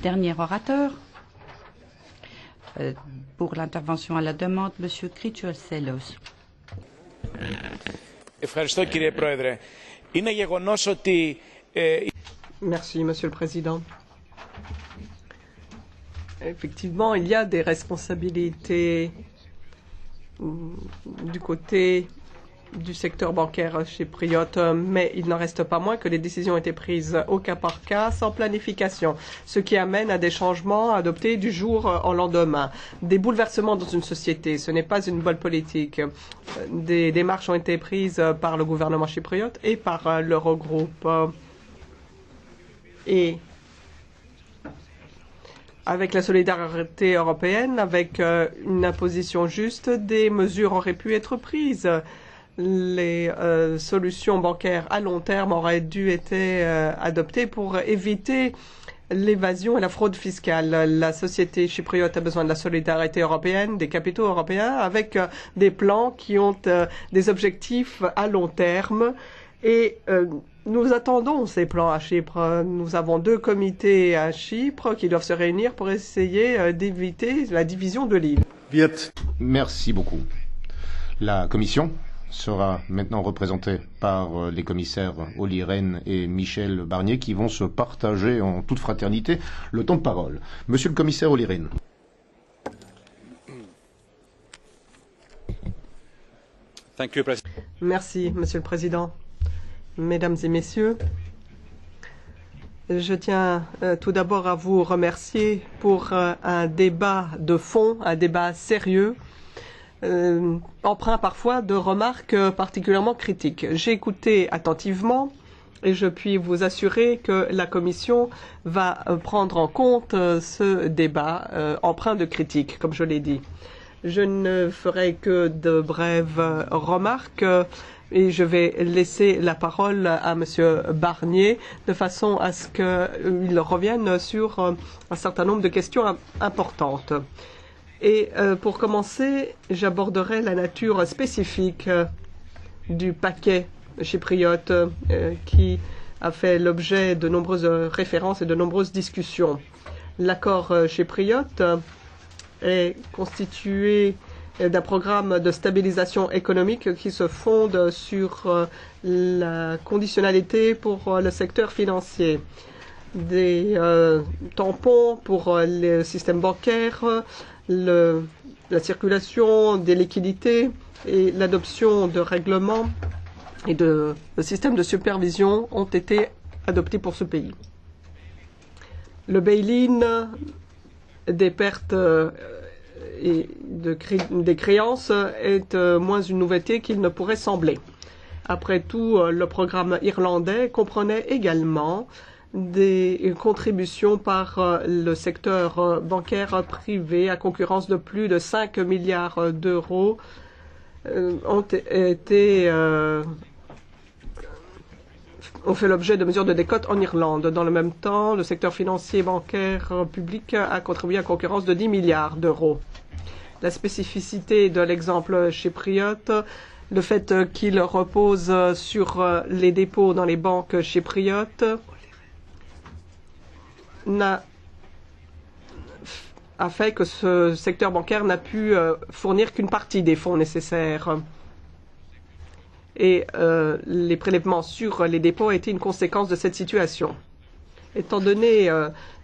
Dernier orateur pour l'intervention à la demande, M. Kritzouselos. Merci, Monsieur le Président. Effectivement, il y a des responsabilités du côté du secteur bancaire chypriote, mais il n'en reste pas moins que les décisions ont été prises au cas par cas, sans planification, ce qui amène à des changements adoptés du jour au lendemain. Des bouleversements dans une société, ce n'est pas une bonne politique. Des démarches ont été prises par le gouvernement chypriote et par l'Eurogroupe. Et avec la solidarité européenne, avec une imposition juste, des mesures auraient pu être prises. Les solutions bancaires à long terme auraient dû être adoptées pour éviter l'évasion et la fraude fiscale. La société chypriote a besoin de la solidarité européenne, des capitaux européens, avec des plans qui ont des objectifs à long terme. Et nous attendons ces plans à Chypre. Nous avons 2 comités à Chypre qui doivent se réunir pour essayer d'éviter la division de l'île. Merci beaucoup. La Commission sera maintenant représentée par les commissaires Olli Rehn et Michel Barnier qui vont se partager en toute fraternité le temps de parole. Monsieur le commissaire Olli Rehn. Merci, Monsieur le Président. Mesdames et Messieurs, je tiens tout d'abord à vous remercier pour un débat de fond, un débat sérieux, empreint parfois de remarques particulièrement critiques. J'ai écouté attentivement et je puis vous assurer que la Commission va prendre en compte ce débat empreint de critiques, comme je l'ai dit. Je ne ferai que de brèves remarques et je vais laisser la parole à Monsieur Barnier de façon à ce qu'il revienne sur un certain nombre de questions importantes. Et pour commencer, j'aborderai la nature spécifique du paquet chypriote qui a fait l'objet de nombreuses références et de nombreuses discussions. L'accord chypriote est constitué d'un programme de stabilisation économique qui se fonde sur la conditionnalité pour le secteur financier, des tampons pour le système bancaire, la circulation des liquidités et l'adoption de règlements et de systèmes de supervision ont été adoptés pour ce pays. Le bail-in des pertes et des créances est moins une nouveauté qu'il ne pourrait sembler. Après tout, le programme irlandais comprenait également des contributions par le secteur bancaire privé à concurrence de plus de 5 milliards d'euros ont fait l'objet de mesures de décote en Irlande. Dans le même temps, le secteur financier bancaire public a contribué à concurrence de 10 milliards d'euros. La spécificité de l'exemple chypriote, le fait qu'il repose sur les dépôts dans les banques chypriotes, a fait que ce secteur bancaire n'a pu fournir qu'une partie des fonds nécessaires. Et les prélèvements sur les dépôts ont été une conséquence de cette situation. Étant donné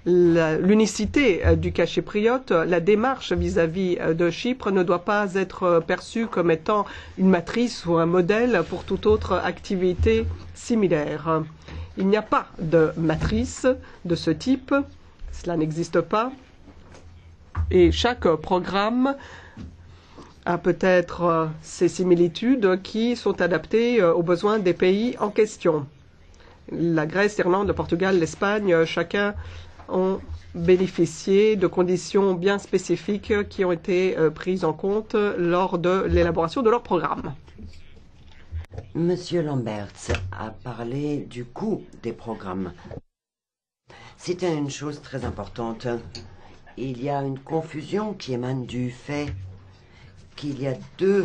l'unicité du cas chypriote, la démarche vis-à-vis de Chypre ne doit pas être perçue comme étant une matrice ou un modèle pour toute autre activité similaire. Il n'y a pas de matrice de ce type, cela n'existe pas, et chaque programme a peut-être ses similitudes qui sont adaptées aux besoins des pays en question. La Grèce, l'Irlande, le Portugal, l'Espagne, chacun ont bénéficié de conditions bien spécifiques qui ont été prises en compte lors de l'élaboration de leur programme. Monsieur Lamberts a parlé du coût des programmes. C'était une chose très importante. Il y a une confusion qui émane du fait qu'il y a 2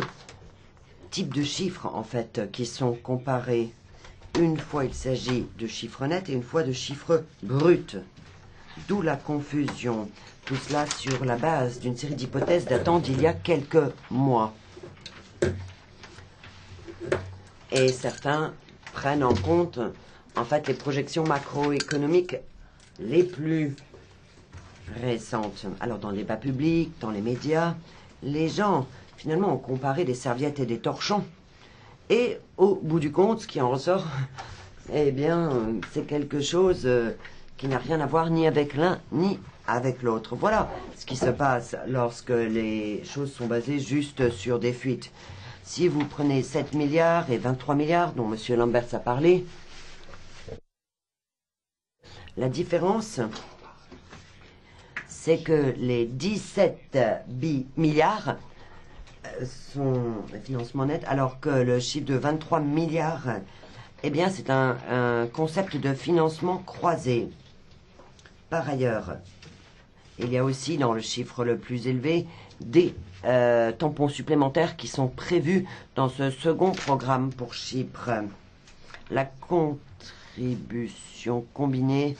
types de chiffres, en fait, qui sont comparés. Une fois, il s'agit de chiffres nets et une fois de chiffres bruts. D'où la confusion. Tout cela sur la base d'une série d'hypothèses datant d'il y a quelques mois. Et certains prennent en compte en fait les projections macroéconomiques les plus récentes. Alors dans le débat public, dans les médias, les gens finalement ont comparé des serviettes et des torchons. Et au bout du compte, ce qui en ressort, eh bien, c'est quelque chose qui n'a rien à voir ni avec l'un ni avec l'autre. Voilà ce qui se passe lorsque les choses sont basées juste sur des fuites. Si vous prenez 7 milliards et 23 milliards, dont M. Lamberts a parlé, la différence, c'est que les 17 milliards sont des financements nets, alors que le chiffre de 23 milliards, eh bien, c'est un concept de financement croisé. Par ailleurs, il y a aussi dans le chiffre le plus élevé des tampons supplémentaires qui sont prévus dans ce second programme pour Chypre. La contribution combinée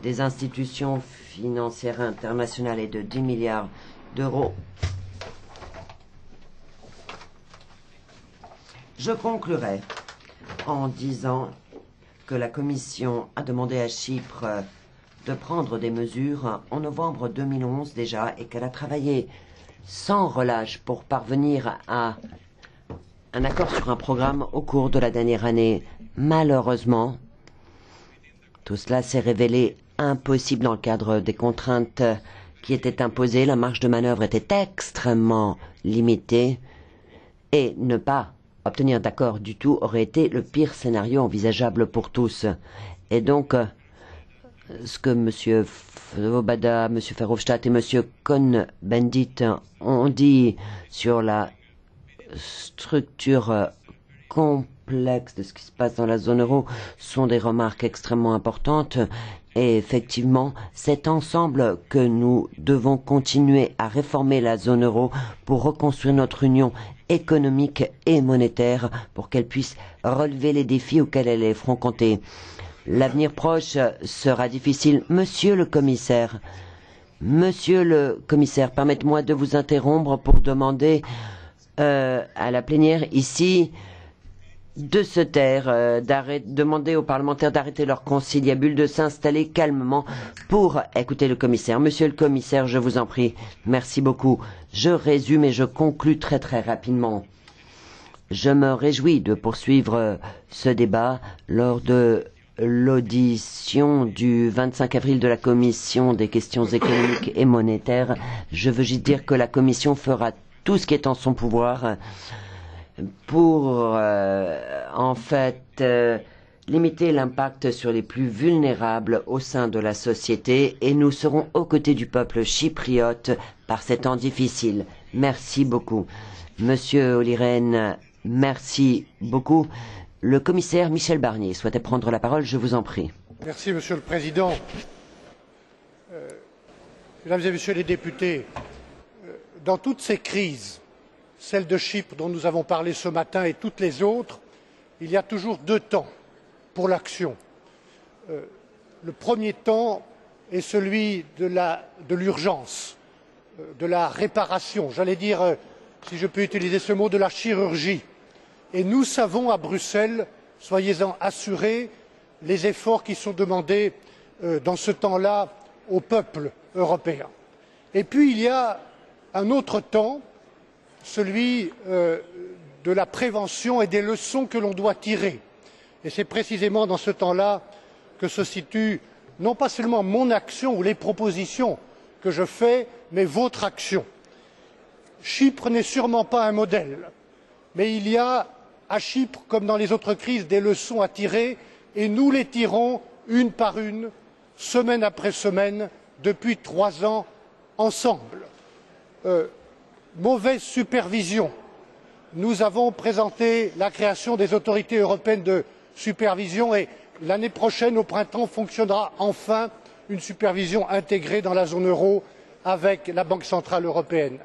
des institutions financières internationales est de 10 milliards d'euros. Je conclurai en disant que la Commission a demandé à Chypre de prendre des mesures en novembre 2011 déjà et qu'elle a travaillé sans relâche pour parvenir à un accord sur un programme au cours de la dernière année. Malheureusement, tout cela s'est révélé impossible dans le cadre des contraintes qui étaient imposées. La marge de manœuvre était extrêmement limitée et ne pas obtenir d'accord du tout aurait été le pire scénario envisageable pour tous. Et donc, ce que M. Svoboda, M. Verhofstadt et M. Cohn-Bendit ont dit sur la structure complexe de ce qui se passe dans la zone euro sont des remarques extrêmement importantes. Et effectivement, c'est ensemble que nous devons continuer à réformer la zone euro pour reconstruire notre union économique et monétaire pour qu'elle puisse relever les défis auxquels elle est confrontée. L'avenir proche sera difficile. Monsieur le commissaire, permettez-moi de vous interrompre pour demander à la plénière ici de se taire, demander aux parlementaires d'arrêter leur conciliabule, de s'installer calmement pour écouter le commissaire. Monsieur le commissaire, je vous en prie, merci beaucoup. Je résume et je conclus très rapidement. Je me réjouis de poursuivre ce débat lors de l'audition du 25 avril de la Commission des questions économiques et monétaires. Je veux juste dire que la Commission fera tout ce qui est en son pouvoir pour en fait limiter l'impact sur les plus vulnérables au sein de la société et nous serons aux côtés du peuple chypriote par ces temps difficiles. Merci beaucoup. Monsieur Olli Rehn, merci beaucoup. Le commissaire Michel Barnier souhaitait prendre la parole, je vous en prie. Merci Monsieur le Président. Mesdames et Messieurs les députés, dans toutes ces crises, celle de Chypre dont nous avons parlé ce matin et toutes les autres, il y a toujours deux temps pour l'action. Le premier temps est celui de l'urgence, de la réparation, j'allais dire, si je peux utiliser ce mot, de la chirurgie. Et nous savons à Bruxelles, soyez-en assurés, les efforts qui sont demandés dans ce temps-là au peuple européen. Et puis il y a un autre temps, celui de la prévention et des leçons que l'on doit tirer. Et c'est précisément dans ce temps-là que se situe non pas seulement mon action ou les propositions que je fais, mais votre action. Chypre n'est sûrement pas un modèle, mais il y a à Chypre, comme dans les autres crises, des leçons à tirer et nous les tirons une par une, semaine après semaine, depuis 3 ans ensemble. Mauvaise supervision. Nous avons présenté la création des autorités européennes de supervision et l'année prochaine, au printemps, fonctionnera enfin une supervision intégrée dans la zone euro avec la Banque centrale européenne.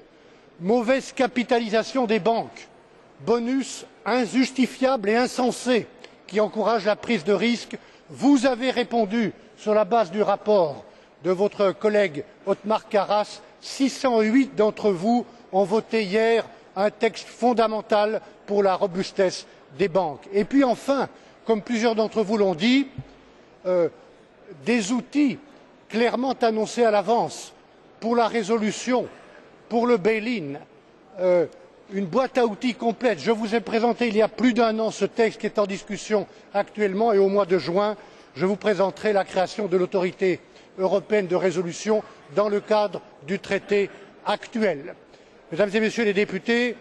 Mauvaise capitalisation des banques. Bonus injustifiable et insensé qui encourage la prise de risque. Vous avez répondu sur la base du rapport de votre collègue Othmar Karas. 608 d'entre vous ont voté hier un texte fondamental pour la robustesse des banques. Et puis enfin, comme plusieurs d'entre vous l'ont dit, des outils clairement annoncés à l'avance pour la résolution, pour le bail in, une boîte à outils complète. Je vous ai présenté il y a plus d'un an ce texte qui est en discussion actuellement et au mois de juin, je vous présenterai la création de l'autorité européenne de résolution dans le cadre du traité actuel. Mesdames et Messieurs les députés,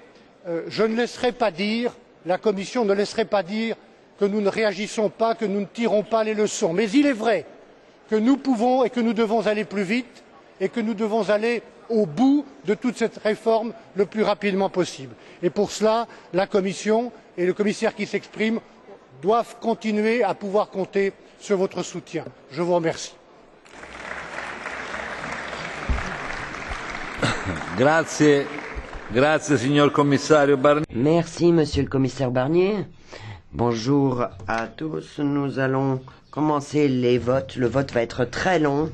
je ne laisserai pas dire, la Commission ne laisserait pas dire que nous ne réagissons pas, que nous ne tirons pas les leçons. Mais il est vrai que nous pouvons et que nous devons aller plus vite et que nous devons aller au bout de toute cette réforme le plus rapidement possible. Et pour cela, la Commission et le commissaire qui s'exprime doivent continuer à pouvoir compter sur votre soutien. Je vous remercie. Merci, Monsieur le Commissaire Barnier. Bonjour à tous. Nous allons commencer les votes. Le vote va être très long,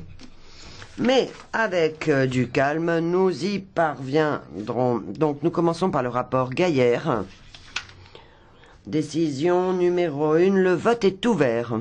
mais avec du calme, nous y parviendrons. Donc, nous commençons par le rapport Gaillère. Décision numéro 1. Le vote est ouvert.